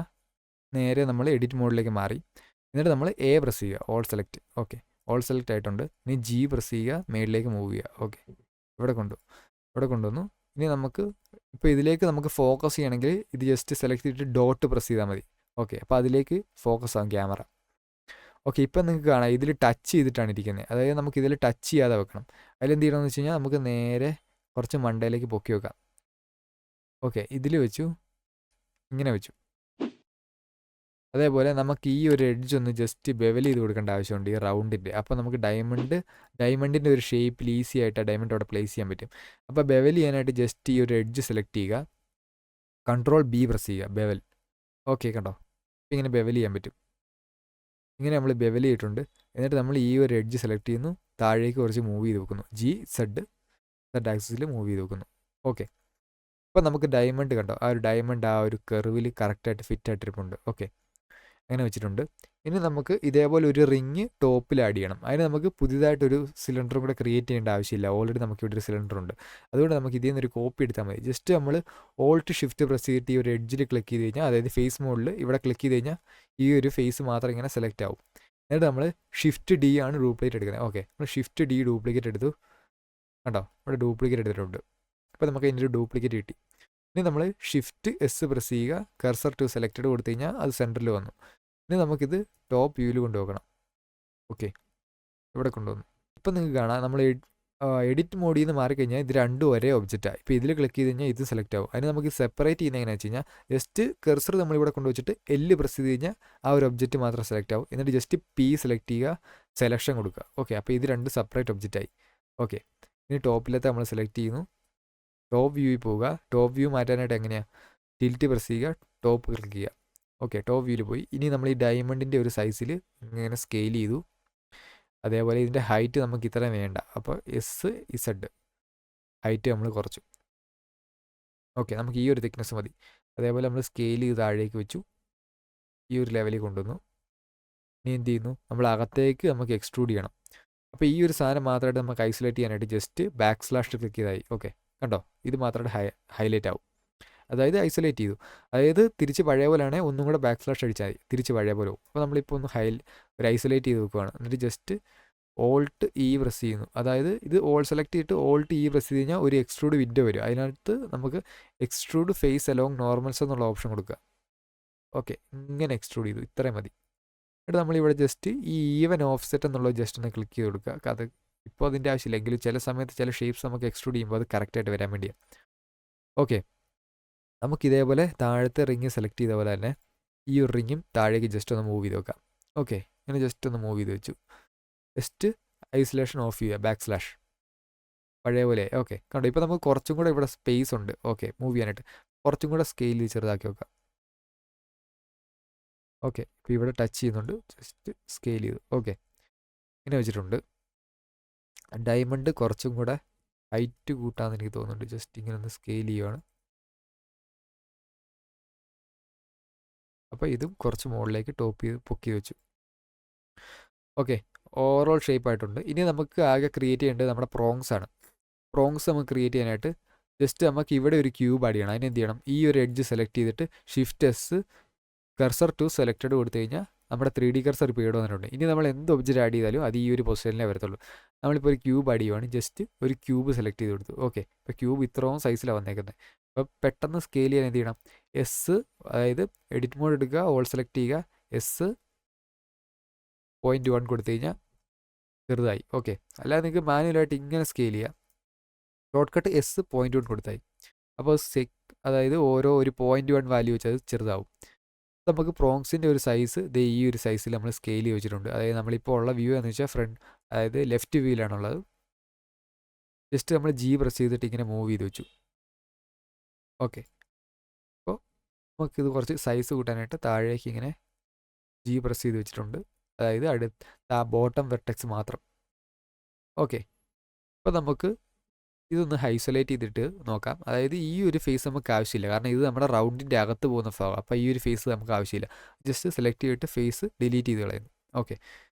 നേരെ നമ്മൾ എഡിറ്റ് മോഡിലേക്ക് മാറി. എന്നിട്ട് നമ്മൾ എ പ്രസ് ചെയ്യുക, all select. Okay, all select ആയിട്ടുണ്ട്. ഇനി ജി പ്രസ് ചെയ്യുക, മേളിലേക്ക് മൂവ് ചെയ്യുക. ഓക്കെ, ഇവിടെ കൊണ്ടുവന്നു. ഇനി നമുക്ക് ഇപ്പോൾ ഇതിലേക്ക് നമുക്ക് ഫോക്കസ് ചെയ്യണമെങ്കിൽ ഇത് ജസ്റ്റ് സെലക്ട് ചെയ്തിട്ട് ഡോട്ട് പ്രസ് ചെയ്താൽ മതി. ഓക്കെ, അപ്പോൾ അതിലേക്ക് ഫോക്കസ് ആകും ക്യാമറ. ഓക്കെ, ഇപ്പം നിങ്ങൾക്ക് കാണാം ഇതിൽ ടച്ച് ചെയ്തിട്ടാണ് ഇരിക്കുന്നത്. അതായത് നമുക്ക് ഇതിൽ ടച്ച് ചെയ്യാതെ വെക്കണം. അതിലെന്ത് ചെയ്യണമെന്ന് വെച്ച് കഴിഞ്ഞാൽ നമുക്ക് നേരെ കുറച്ച് മണ്ടയിലേക്ക് പൊക്കി വെക്കാം. ഓക്കെ, ഇതിൽ വെച്ചു, ഇങ്ങനെ വെച്ചു. അതേപോലെ നമുക്ക് ഈ ഒരു എഡ്ജ് ഒന്ന് ജസ്റ്റ് ബെവൽ ചെയ്ത് കൊടുക്കേണ്ട ആവശ്യമുണ്ട്, ഈ റൗണ്ടിൻ്റെ. അപ്പോൾ നമുക്ക് ഡയമണ്ടിൻ്റെ ഒരു ഷേപ്പിൽ ഈസി ആയിട്ട് ആ ഡയമണ്ട് അവിടെ പ്ലേസ് ചെയ്യാൻ പറ്റും. അപ്പോൾ ബെവൽ ചെയ്യാനായിട്ട് ജസ്റ്റ് ഈ ഒരു എഡ്ജ് സെലക്ട് ചെയ്യുക, Ctrl+B പ്രസ് ചെയ്യുക, ബെവൽ. ഓക്കെ, കണ്ടോ, ഇങ്ങനെ ബെവൽ ചെയ്യാൻ പറ്റും. ഇങ്ങനെ നമ്മൾ ബെവൽ ചെയ്തിട്ടുണ്ട്. എന്നിട്ട് നമ്മൾ ഈ ഒരു എഡ്ജ് സെലക്ട് ചെയ്യുന്നു, താഴേക്ക് കുറച്ച് മൂവ് ചെയ്ത് വെക്കുന്നു. സെഡ് ആക്സിസിൽ മൂവ് ചെയ്ത് വെക്കുന്നു. ഓക്കെ, അപ്പോൾ നമുക്ക് ഡയമണ്ട് കണ്ടോ, ആ ഒരു ഡയമണ്ട് ആ ഒരു കർവിൽ കറക്റ്റായിട്ട് ഫിറ്റ് ആയിട്ടിരിപ്പുണ്ട്. ഓക്കെ, അങ്ങനെ വെച്ചിട്ടുണ്ട്. ഇനി നമുക്ക് ഇതേപോലെ ഒരു റിങ് ടോപ്പിൽ ആഡ് ചെയ്യണം. അതിന് നമുക്ക് പുതിയതായിട്ടൊരു സിലിണ്ടറും കൂടെ ക്രിയേറ്റ് ചെയ്യേണ്ട ആവശ്യമില്ല. ഓൾറെഡി നമുക്ക് ഇവിടെ ഒരു സിലിണ്ടർ ഉണ്ട്. അതുകൊണ്ട് നമുക്ക് ഇതിൽ നിന്നൊരു കോപ്പി എടുത്താൽ മതി. ജസ്റ്റ് നമ്മൾ ഓൾട്ട് ഷിഫ്റ്റ് പ്രസ് ചെയ്തിട്ട് ഈ ഒരു എഡ്ജിൽ ക്ലിക്ക് ചെയ്ത് കഴിഞ്ഞാൽ, അതായത് ഫേസ് മോഡിൽ ഇവിടെ ക്ലിക്ക് ചെയ്ത് കഴിഞ്ഞാൽ ഈ ഒരു ഫേസ് മാത്രം ഇങ്ങനെ സെലക്ട് ആവും. എന്നിട്ട് നമ്മൾ ഷിഫ്റ്റ് D ആണ് ഡ്യൂപ്ലിക്കേറ്റ് എടുക്കുന്നത്. ഓക്കെ, നമ്മൾ ഷിഫ്റ്റ് D ഡ്യൂപ്ലിക്കേറ്റ് എടുത്തു. കണ്ടോ, ഇവിടെ ഡ്യൂപ്ലിക്കേറ്റ് എടുത്തിട്ടുണ്ട്. അപ്പോൾ നമുക്ക് അതിൻ്റെ ഒരു ഡ്യൂപ്ലിക്കേറ്റ് കിട്ടി. ഇനി നമ്മൾ ഷിഫ്റ്റ് S പ്രസ് ചെയ്യുക, കർസർ ടു സെലക്റ്റഡ് കൊടുത്തു കഴിഞ്ഞാൽ അത് സെൻറ്ററിൽ വന്നു. ഇനി നമുക്കിത് ടോപ്പ് വ്യൂവിൽ കൊണ്ടുപോകണം. ഓക്കെ, ഇവിടെ കൊണ്ടുവന്നു. ഇപ്പം നിങ്ങൾക്ക് കാണാം നമ്മൾ എഡിറ്റ് മോഡിൽ നിന്ന് മാറിക്കഴിഞ്ഞാൽ ഇത് രണ്ടും ഒരേ ഒബ്ജക്റ്റാണ്. ഇപ്പോൾ ഇതിൽ ക്ലിക്ക് ചെയ്ത് കഴിഞ്ഞാൽ ഇത് സെലക്ട് ആവും. അതിന് നമുക്ക് സെപ്പറേറ്റ് ചെയ്യുന്നത് എങ്ങനെയാണെന്ന് വെച്ച് കഴിഞ്ഞാൽ ജസ്റ്റ് കെർസർ നമ്മളിവിടെ കൊണ്ടുവച്ചിട്ട് എല്ല് പ്രസ് ചെയ്ത് കഴിഞ്ഞാൽ ആ ഒരു ഒബ്ജക്റ്റ് മാത്രം സെലക്ട് ആവും. എന്നിട്ട് ജസ്റ്റ് പി സെലക്ട് ചെയ്യുക, സെലക്ഷൻ കൊടുക്കുക. ഓക്കെ, അപ്പോൾ ഇത് രണ്ട് സെപ്പറേറ്റ് ഒബ്ജക്റ്റായി. ഓക്കെ, ഇനി ടോപ്പിലത്തെ നമ്മൾ സെലക്ട് ചെയ്യുന്നു. ടോപ്പ് വ്യൂവിൽ പോവുക. ടോപ്പ് വ്യൂ മാറ്റാനായിട്ട് എങ്ങനെയാണ്? ടിൽറ്റ് പ്രസ് ചെയ്യുക, ടോപ്പ് ക്ലിക്ക് ചെയ്യുക. ഓക്കെ, ടോപ്പ് വ്യൂവിൽ പോയി. ഇനി നമ്മൾ ഈ ഡയമണ്ടിൻ്റെ ഒരു സൈസിൽ ഇങ്ങനെ സ്കെയിൽ ചെയ്തു. അതേപോലെ ഇതിൻ്റെ ഹൈറ്റ് നമുക്ക് ഇത്രയും വേണ്ട. അപ്പോൾ SZ ഹൈറ്റ് നമ്മൾ കുറച്ചു. ഓക്കെ, നമുക്ക് ഈ ഒരു തിക്നെസ് മതി. അതേപോലെ നമ്മൾ സ്കെയിൽ ചെയ്ത് താഴേക്ക് വെച്ചു, ഈ ഒരു ലെവലിൽ കൊണ്ടുവന്നു. ഇനി എന്ത് ചെയ്യുന്നു? നമ്മൾ അകത്തേക്ക് നമുക്ക് എക്സ്ട്രൂഡ് ചെയ്യണം. അപ്പോൾ ഈ ഒരു സാധനം മാത്രമായിട്ട് നമുക്ക് ഐസൊലേറ്റ് ചെയ്യാനായിട്ട് ജസ്റ്റ് \/ ക്ലിക്ക് ചെയ്തായി. ഓക്കെ, കണ്ടോ? ഇത് മാത്രമായിട്ട് ഹൈലൈറ്റ് ആവും. അതായത് ഐസൊലേറ്റ് ചെയ്തു. അതായത് തിരിച്ച് പഴയ പോലെയാണെങ്കിൽ ഒന്നും കൂടെ \/ അടിച്ചാൽ മതി, തിരിച്ച് പഴയ പോലെ പോകും. അപ്പോൾ നമ്മളിപ്പോൾ ഒന്ന് ഒരു ഐസൊലേറ്റ് ചെയ്ത് വെക്കുകയാണ്. എന്നിട്ട് ജസ്റ്റ് Alt E പ്രസ് ചെയ്യുന്നു. അതായത് ഇത് ഓൾ സെലക്ട് ചെയ്തിട്ട് Alt E പ്രസ് ചെയ്ത് കഴിഞ്ഞാൽ ഒരു എക്സ്ട്രൂഡ് വിൻഡോ വരും. അതിനകത്ത് നമുക്ക് എക്സ്ട്രൂഡ് ഫേസ് അലോങ് നോർമൽസ് എന്നുള്ള ഓപ്ഷൻ കൊടുക്കുക. ഓക്കെ, ഇങ്ങനെ എക്സ്ട്രൂഡ് ചെയ്തു, ഇത്രയും മതി. എന്നിട്ട് നമ്മളിവിടെ ജസ്റ്റ് ഈ ഈവൻ ഓഫ്സെറ്റ് എന്നുള്ളത് ജസ്റ്റ് ഒന്ന് ക്ലിക്ക് ചെയ്ത് കൊടുക്കുക. അത് ഇപ്പോൾ അതിൻ്റെ ആവശ്യമില്ല, എങ്കിലും ചില സമയത്ത് ചില ഷേപ്സ് നമുക്ക് എക്സ്ട്രൂഡ് ചെയ്യുമ്പോൾ അത് കറക്റ്റായിട്ട് വരാൻ വേണ്ടിയാണ്. ഓക്കെ, നമുക്കിതേപോലെ താഴത്തെ റിങ് സെലക്ട് ചെയ്ത പോലെ തന്നെ ഈ ഒരു റിങ്ങും താഴേക്ക് ജസ്റ്റ് ഒന്ന് മൂവ് ചെയ്ത് വെക്കാം. ഓക്കെ, ഇങ്ങനെ ജസ്റ്റ് ഒന്ന് മൂവ് ചെയ്ത് വെച്ചു. ജസ്റ്റ് ഐസൊലേഷൻ ഓഫ് ചെയ്യുക, \/ പഴയ പോലെ. ഓക്കെ, കണ്ടോ? ഇപ്പോൾ നമുക്ക് കുറച്ചും കൂടെ ഇവിടെ സ്പേസ് ഉണ്ട്. ഓക്കെ, മൂവ് ചെയ്യാനായിട്ട് കുറച്ചും കൂടെ സ്കെയിൽ ചെറുതാക്കി വെക്കാം. ഓക്കെ, ഇപ്പോൾ ഇവിടെ ടച്ച് ചെയ്യുന്നുണ്ട്, ജസ്റ്റ് സ്കെയിൽ ചെയ്തു. ഓക്കെ, ഇങ്ങനെ വെച്ചിട്ടുണ്ട്. ഡയമണ്ട് കുറച്ചും കൂടെ ഹൈറ്റ് കൂട്ടാമെന്ന് എനിക്ക് തോന്നുന്നുണ്ട്. ജസ്റ്റ് ഇങ്ങനെ ഒന്ന് സ്കെയിൽ ചെയ്യുകയാണ്. അപ്പോൾ ഇതും കുറച്ച് മുകളിലേക്ക് ടോപ്പ് ചെയ്ത് പൊക്കി വെച്ചു. ഓക്കെ, ഓവറോൾ ഷേപ്പ് ആയിട്ടുണ്ട്. ഇനി നമുക്ക് ആകെ ക്രിയേറ്റ് ചെയ്യേണ്ടത് നമ്മുടെ പ്രോങ്സ് ആണ്. പ്രോങ്സ് നമുക്ക് ക്രിയേറ്റ് ചെയ്യാനായിട്ട് ജസ്റ്റ് നമുക്ക് ഇവിടെ ഒരു ക്യൂബ് ആഡ് ചെയ്യണം. അതിന് എന്ത് ചെയ്യണം? ഈ ഒരു എഡ്ജ് സെലക്ട് ചെയ്തിട്ട് Shift+, കർസർ ടു സെലക്റ്റഡ് കൊടുത്തു കഴിഞ്ഞാൽ നമ്മുടെ 3D കർസർ ഇപ്പോൾ ഇവിടെ വന്നിട്ടുണ്ട്. ഇനി നമ്മൾ എന്ത് ഒബ്ജക്റ്റ് ആഡ് ചെയ്താലും അത് ഈ ഒരു പൊസിഷനിലേ വരത്തുള്ളൂ. നമ്മളിപ്പോൾ ഒരു ക്യൂബ് ആഡ് ചെയ്യുവാണ്. ജസ്റ്റ് ഒരു ക്യൂബ് സെലക്ട് ചെയ്ത് കൊടുത്തു. ഓക്കെ, ഇപ്പോൾ ക്യൂബ് ഇത്രയും സൈസിലാണ് വന്നേക്കുന്നത്. അപ്പോൾ പെട്ടെന്ന് സ്കെയിൽ ചെയ്യാൻ എന്ത് ചെയ്യണം? അതായത് എഡിറ്റ് മോഡ് എടുക്കുക, ഓൾ സെലക്ട് ചെയ്യുക, S.1 കൊടുത്തു കഴിഞ്ഞാൽ ചെറുതായി. ഓക്കെ, അല്ലാതെ നിങ്ങൾക്ക് മാനുവലായിട്ട് ഇങ്ങനെ സ്കെയിൽ ചെയ്യുക. Short cut S.1 കൊടുത്തായി. അപ്പോൾ അതായത് ഓരോ ഒരു 0.1 വാല്യൂ വെച്ച് അത് ചെറുതാവും. നമുക്ക് പ്രോങ്സിൻ്റെ ഒരു സൈസ് ഈ ഒരു സൈസിൽ നമ്മൾ സ്കെയിൽ ചെയ്ത് വെച്ചിട്ടുണ്ട്. അതായത് നമ്മളിപ്പോൾ ഉള്ള വ്യൂ എന്ന് വെച്ചാൽ അതായത് ലെഫ്റ്റ് വ്യൂവിലാണുള്ളത്. ജസ്റ്റ് നമ്മൾ G പ്രസ് ചെയ്തിട്ട് ഇങ്ങനെ മൂവ് ചെയ്ത് വെച്ചു. ഓക്കെ, അപ്പോൾ നമുക്കിത് കുറച്ച് സൈസ് കൂട്ടാനായിട്ട് താഴേക്ക് ഇങ്ങനെ G പ്രസ് ചെയ്ത് വെച്ചിട്ടുണ്ട്. അതായത് ബോട്ടം വെർട്ടെക്സ് മാത്രം. ഓക്കെ, അപ്പോൾ നമുക്ക് ഇതൊന്ന് ഐസൊലേറ്റ് ചെയ്തിട്ട് നോക്കാം. അതായത് ഈ ഒരു ഫേസ് നമുക്ക് ആവശ്യമില്ല, കാരണം ഇത് നമ്മുടെ റൗണ്ടിൻ്റെ അകത്ത് പോകുന്ന ഭാഗം. അപ്പോൾ ഈ ഒരു ഫേസ് നമുക്ക് ആവശ്യമില്ല. ജസ്റ്റ് സെലക്ട് ചെയ്തിട്ട് ഫേസ് ഡിലീറ്റ് ചെയ്ത് കളയുന്നു. ഓക്കെ,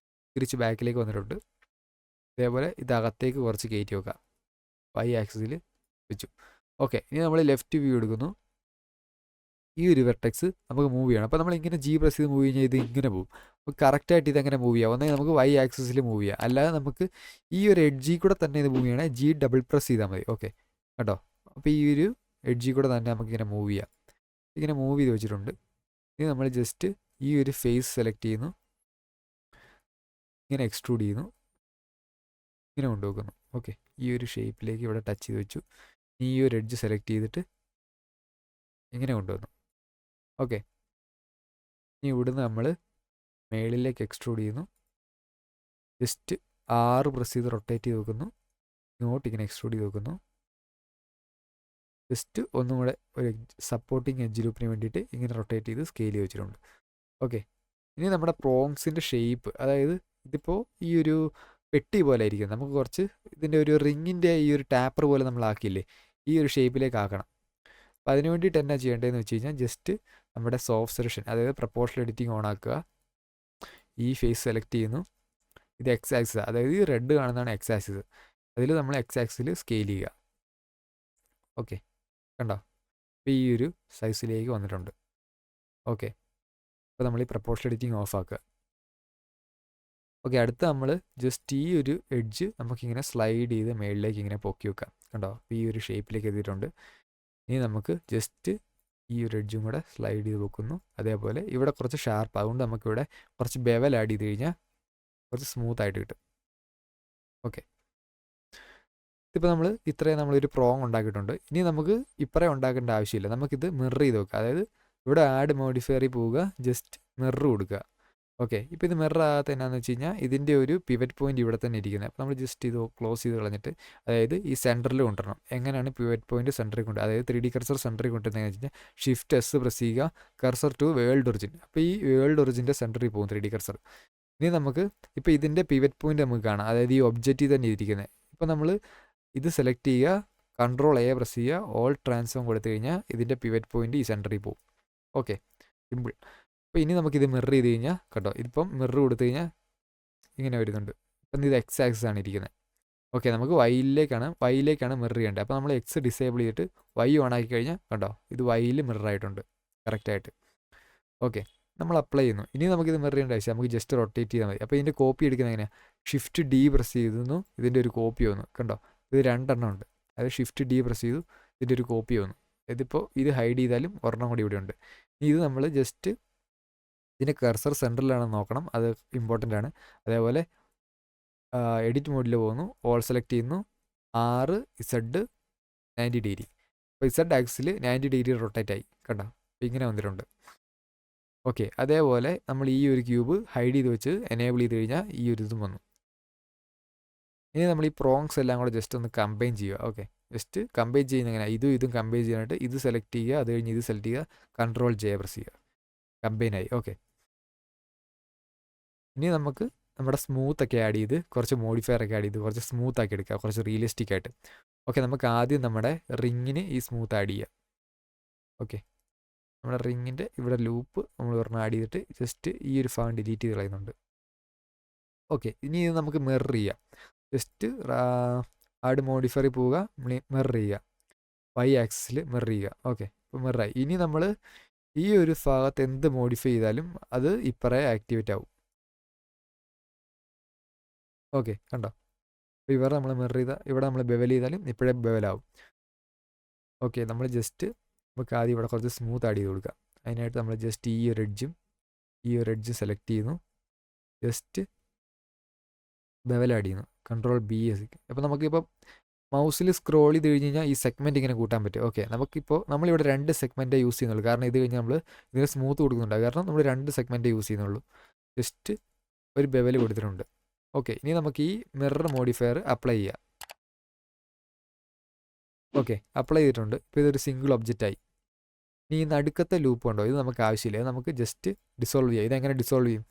തിരിച്ച് ബാക്കിലേക്ക് വന്നിട്ടുണ്ട്. ഇതേപോലെ ഇത് അകത്തേക്ക് കുറച്ച് കയറ്റി വെക്കാം. Y ആക്സിസിൽ വെച്ചു. ഓക്കെ, ഇനി നമ്മൾ ലെഫ്റ്റ് വ്യൂ എടുക്കുന്നു. ഈ ഒരു വെർട്ടെക്സ് നമുക്ക് മൂവ് ചെയ്യണം. അപ്പോൾ നമ്മളിങ്ങനെ G പ്രസ് ചെയ്ത് മൂവ് കഴിഞ്ഞാൽ ഇത് ഇങ്ങനെ പോകും. അപ്പോൾ കറക്റ്റായിട്ട് ഇതെങ്ങനെ മൂവ് ചെയ്യാം? ഒന്നെങ്കിൽ നമുക്ക് Y ആക്സിസിൽ മൂവ് ചെയ്യാം, അല്ലാതെ നമുക്ക് ഈ ഒരു എഡ്ജിൽ കൂടെ തന്നെ ഇത് മൂവ് ചെയ്യണേ G ഡബിൾ പ്രസ് ചെയ്താൽ മതി. ഓക്കെ, കേട്ടോ? അപ്പോൾ ഈ ഒരു എഡ്ജിൽ കൂടെ തന്നെ നമുക്കിങ്ങനെ മൂവ് ചെയ്യാം. ഇങ്ങനെ മൂവ് ചെയ്ത് വെച്ചിട്ടുണ്ട്. ഇനി നമ്മൾ ജസ്റ്റ് ഈ ഒരു ഫേസ് സെലക്ട് ചെയ്യുന്നു, ഇങ്ങനെ എക്സ്ട്രൂഡ് ചെയ്യുന്നു, ഇങ്ങനെ കൊണ്ടുവെക്കുന്നു. ഓക്കെ, ഈ ഒരു ഷേപ്പിലേക്ക് ഇവിടെ ടച്ച് ചെയ്ത് വെച്ചു. ഈ ഒരു എഡ്ജ് സെലക്ട് ചെയ്തിട്ട് ഇങ്ങനെ കൊണ്ടുവന്നു. ഓക്കെ, ഇനി ഇവിടുന്ന് നമ്മൾ മേളിലേക്ക് എക്സ്ട്രൂഡ് ചെയ്യുന്നു. ജസ്റ്റ് 6 പ്രസ് ചെയ്ത് റൊട്ടേറ്റ് ചെയ്ത് വെക്കുന്നു. ഇങ്ങോട്ട് ഇങ്ങനെ എക്സ്ട്രൂഡ് ചെയ്ത് വെക്കുന്നു. ജസ്റ്റ് ഒന്നും കൂടെ ഒരു സപ്പോർട്ടിങ് എഡ്ജ് ലൂപ്പിന് വേണ്ടിയിട്ട് ഇങ്ങനെ റൊട്ടേറ്റ് ചെയ്ത് സ്കെയിൽ ചെയ്ത് വെച്ചിട്ടുണ്ട്. ഓക്കെ, ഇനി നമ്മുടെ പ്രോങ്സിൻ്റെ ഷേപ്പ്, അതായത് ഇതിപ്പോൾ ഈ ഒരു പെട്ടി പോലെ ആയിരിക്കും. നമുക്ക് കുറച്ച് ഇതിൻ്റെ ഒരു റിങ്ങിൻ്റെ ഈ ഒരു ടാപ്പർ പോലെ നമ്മൾ ആക്കിയില്ലേ, ഈ ഒരു ഷേപ്പിലേക്ക് ആക്കണം. അപ്പോൾ അതിന് വേണ്ടിയിട്ട് എന്നാ ചെയ്യേണ്ടതെന്ന് വെച്ച് കഴിഞ്ഞാൽ ജസ്റ്റ് നമ്മുടെ സോഫ്റ്റ് സെലക്ഷൻ, അതായത് പ്രപ്പോർഷണൽ എഡിറ്റിംഗ് ഓൺ ആക്കുക. ഈ ഫേസ് സെലക്ട് ചെയ്യുന്നു. ഇത് X ആക്സിസ്, അതായത് ഈ റെഡ് കാണുന്നതാണ് X ആക്സിസ്. അതിൽ നമ്മൾ X ആക്സിൽ സ്കെയിൽ ചെയ്യുക. ഓക്കെ, കണ്ടോ? അപ്പോൾ ഈ ഒരു സൈസിലേക്ക് വന്നിട്ടുണ്ട്. ഓക്കെ, അപ്പോൾ നമ്മൾ ഈ പ്രപ്പോർഷണൽ എഡിറ്റിംഗ് ഓഫ് ആക്കുക. ഓക്കെ, അടുത്ത് നമ്മൾ ജസ്റ്റ് ഈ ഒരു എഡ്ജ് നമുക്കിങ്ങനെ സ്ലൈഡ് ചെയ്ത് മേളിലേക്ക് ഇങ്ങനെ പൊക്കി വെക്കാം. കണ്ടോ? ഈ ഒരു ഷേപ്പിലേക്ക് എത്തിയിട്ടുണ്ട്. ഇനി നമുക്ക് ജസ്റ്റ് ഈ ഒരു എഡ്ജും കൂടെ സ്ലൈഡ് ചെയ്ത് വെക്കുന്നു. അതേപോലെ ഇവിടെ കുറച്ച് ഷാർപ്പ്, അതുകൊണ്ട് നമുക്കിവിടെ കുറച്ച് ബെവൽ ആഡ് ചെയ്ത് കഴിഞ്ഞാൽ കുറച്ച് സ്മൂത്ത് ആയിട്ട് കിട്ടും. ഓക്കെ, ഇതിപ്പോൾ നമ്മൾ ഇത്രയും നമ്മളൊരു പ്രോങ് ഉണ്ടാക്കിയിട്ടുണ്ട്. ഇനി നമുക്ക് ഇപ്പറേ ഉണ്ടാക്കേണ്ട ആവശ്യമില്ല, നമുക്കിത് മിറർ ചെയ്ത് നോക്കുക. അതായത് ഇവിടെ ആഡ് മോഡിഫയറിൽ പോവുക, ജസ്റ്റ് മിറർ കൊടുക്കുക. ഓക്കെ, ഇപ്പോൾ ഇത് മിറർ ആകാത്ത എന്നാന്ന് വെച്ച് കഴിഞ്ഞാൽ ഇതിൻ്റെ ഒരു പിവറ്റ് പോയിന്റ് ഇവിടെ തന്നെ ഇരിക്കുന്നത്. അപ്പോൾ നമ്മൾ ജസ്റ്റ് ഇത് ക്ലോസ് ചെയ്ത് കളഞ്ഞിട്ട് അതായത് ഈ സെൻറ്ററിൽ കൊണ്ടുവരണം. എങ്ങനെയാണ് പിവറ്റ് പോയിന്റ് സെൻറ്ററിൽ കൊണ്ട്, അതായത് 3D കർസർ സെൻറ്ററിൽ കൊണ്ടുവരുന്നതെന്ന് വെച്ച് കഴിഞ്ഞാൽ ഷിഫ്റ്റ് എസ് പ്രസ് ചെയ്യുക, കർസർ ടു വേൾഡ് ഒറിജിൻ. അപ്പോൾ ഈ വേൾഡ് ഒറിജിൻ്റെ സെൻറ്ററിൽ പോകും 3D കർസർ. ഇനി നമുക്ക് ഇപ്പോൾ ഇതിൻ്റെ പിവറ്റ് പോയിന്റ് നമുക്ക് കാണാം, അതായത് ഈ ഒബ്ജക്റ്റിൽ തന്നെ ഇരിക്കുന്നത്. ഇപ്പോൾ നമ്മൾ ഇത് സെലക്ട് ചെയ്യുക, കൺട്രോൾ എ പ്രസ് ചെയ്യുക, ഓൾ ട്രാൻസ്ഫോം കൊടുത്തു കഴിഞ്ഞാൽ ഇതിൻ്റെ പിവറ്റ് പോയിന്റ് ഈ സെൻറ്ററിൽ പോകും. Okay, simple. അപ്പോൾ ഇനി നമുക്കിത് മിറർ ചെയ്ത് കഴിഞ്ഞാൽ കേട്ടോ, ഇതിപ്പം മിറർ കൊടുത്തു കഴിഞ്ഞാൽ ഇങ്ങനെ വരുന്നുണ്ട്. ഇപ്പം ഇത് എക്സ് ആക്സിസ് ആണ് ഇരിക്കുന്നത്. ഓക്കെ, നമുക്ക് വൈയിലേക്കാണ് മിറർ ചെയ്യേണ്ടത്. അപ്പോൾ നമ്മൾ എക്സ് ഡിസേബിൾ ചെയ്തിട്ട് വൈ ഓൺ ആക്കി കഴിഞ്ഞാൽ കണ്ടോ, ഇത് വൈയിൽ മിറർ ആയിട്ടുണ്ട് കറക്റ്റായിട്ട്. ഓക്കെ, നമ്മൾ അപ്ലൈ ചെയ്യുന്നു. ഇനി നമുക്കിത് മിറർ ചെയ്യേണ്ട ആവശ്യം, നമുക്ക് ജസ്റ്റ് റൊട്ടേറ്റ് ചെയ്താൽ മതി. അപ്പോൾ ഇതിൻ്റെ കോപ്പി എടുക്കുന്നത് എങ്ങനെയാണ്, ഷിഫ്റ്റ് ഡി പ്രസ് ചെയ്തു, ഇതിൻ്റെ ഒരു കോപ്പി വന്നു. കണ്ടോ, ഇത് 2 എണ്ണം ഉണ്ട്. അതായത് ഷിഫ്റ്റ് ഡി പ്രസ് ചെയ്തു, ഇതിൻ്റെ ഒരു കോപ്പി വന്നു. ഇതിപ്പോൾ ഇത് ഹൈഡ് ചെയ്താലും ഒരെണ്ണം കൂടി ഇവിടെ ഉണ്ട്. ഇനി ഇത് നമ്മൾ ജസ്റ്റ് ഇതിൻ്റെ കർസർ സെൻറ്ററിലാണെന്ന് നോക്കണം, അത് ഇമ്പോർട്ടൻ്റ് ആണ്. അതേപോലെ എഡിറ്റ് മോഡിൽ പോകുന്നു, ഓൾ സെലക്ട് ചെയ്യുന്നു, 6 Z 90 ഡിഗ്രി. അപ്പോൾ Z ആക്സിൽ 90 ഡിഗ്രി റൊട്ടേറ്റ് ആയി കണ്ടോ, അപ്പോൾ ഇങ്ങനെ വന്നിട്ടുണ്ട്. ഓക്കെ, അതേപോലെ നമ്മൾ ഈ ഒരു ക്യൂബ് ഹൈഡ് ചെയ്ത് വെച്ച് എനേബിൾ ചെയ്ത് കഴിഞ്ഞാൽ ഈ ഒരു ഇതും വന്നു. ഇനി നമ്മൾ ഈ പ്രോങ്സ് എല്ലാം കൂടെ ജസ്റ്റ് ഒന്ന് കമ്പൈൻ ചെയ്യുക. ഓക്കെ, ജസ്റ്റ് കമ്പൈൻ ചെയ്യുന്ന എങ്ങനെ, ഇതും കമ്പൈൻ ചെയ്യാനായിട്ട് ഇത് സെലക്ട് ചെയ്യുക, അത് കഴിഞ്ഞ് ഇത് സെലക്ട് ചെയ്യുക, കൺട്രോൾ ജെ പ്രസ് ചെയ്യുക, കമ്പൈൻ ആയി. ഓക്കെ, ഇനി നമുക്ക് നമ്മുടെ സ്മൂത്ത് ഒക്കെ ആഡ് ചെയ്ത് കുറച്ച് മോഡിഫയർ ഒക്കെ ആഡ് ചെയ്ത് കുറച്ച് സ്മൂത്ത് ആക്കി എടുക്കുക, കുറച്ച് റിയലിസ്റ്റിക് ആയിട്ട്. ഓക്കെ, നമുക്ക് ആദ്യം നമ്മുടെ റിങ്ങിന് ഈ സ്മൂത്ത് ആഡ് ചെയ്യാം. ഓക്കെ, നമ്മുടെ റിങ്ങിൻ്റെ ഇവിടെ ലൂപ്പ് നമ്മൾ ഒരെണ്ണം ആഡ് ചെയ്തിട്ട് ജസ്റ്റ് ഈ ഒരു ഭാഗം ഡിലീറ്റ് ചെയ്ത് കളയുന്നുണ്ട്. ഓക്കെ, ഇനി ഇത് നമുക്ക് മിറർ ചെയ്യാം. ജസ്റ്റ് ആഡ് മോഡിഫയറിൽ പോവുക, മിറർ ചെയ്യുക, വൈ ആക്സിൽ മിറർ ചെയ്യുക. ഓക്കെ, ഇപ്പോൾ മിററായി. ഇനി നമ്മൾ ഈ ഒരു ഭാഗത്ത് എന്ത് മോഡിഫൈ ചെയ്താലും അത് ഇപ്പറേ ആക്ടിവേറ്റ് ആവും. ഓക്കെ, കണ്ടോ, അപ്പോൾ ഇവിടെ നമ്മൾ മിറർ ചെയ്താൽ ഇവിടെ നമ്മൾ ബെവൽ ചെയ്താലും ഇപ്പോഴേ ബെവലാവും. ഓക്കെ, നമ്മൾ ജസ്റ്റ് നമുക്ക് ആദ്യം ഇവിടെ കുറച്ച് സ്മൂത്ത് ആഡ് ചെയ്ത് കൊടുക്കുക. അതിനായിട്ട് നമ്മൾ ജസ്റ്റ് ഈ ഒരു എഡ്ജും സെലക്ട് ചെയ്യുന്നു, ജസ്റ്റ് ബെവൽ ആഡ് ചെയ്യുന്നു, കൺട്രോൾ ബി എസ്. അപ്പോൾ നമുക്കിപ്പോൾ മൗസിൽ സ്ക്രോൾ ചെയ്ത് കഴിഞ്ഞ് കഴിഞ്ഞാൽ ഈ സെഗ്മെൻറ്റ് ഇങ്ങനെ കൂട്ടാൻ പറ്റും. ഓക്കെ, നമുക്കിപ്പോൾ നമ്മളിവിടെ 2 സെഗ്മെൻറ്റേ യൂസ് ചെയ്യുന്നുള്ളൂ, കാരണം ഇത് കഴിഞ്ഞാൽ നമ്മൾ ഇതിന് സ്മൂത്ത് കൊടുക്കുന്നുണ്ട്, കാരണം നമ്മൾ 2 സെഗ്മെൻറ്റേ യൂസ് ചെയ്യുന്നുള്ളൂ. ജസ്റ്റ് ഒരു ബെവൽ കൊടുത്തിട്ടുണ്ട്. ഓക്കെ, ഇനി നമുക്ക് ഈ മിറർ മോഡിഫയർ അപ്ലൈ ചെയ്യാം. ഓക്കെ, അപ്ലൈ ചെയ്തിട്ടുണ്ട്. ഇപ്പോൾ ഇതൊരു സിംഗിൾ ഒബ്ജക്റ്റായി. ഇനി ഈ നടുക്കത്തെ ലൂപ്പ് ഉണ്ടോ, ഇത് നമുക്ക് ആവശ്യമില്ല, നമുക്ക് ജസ്റ്റ് ഡിസോൾവ് ചെയ്യാം. ഇതെങ്ങനെ ഡിസോൾവ് ചെയ്യും,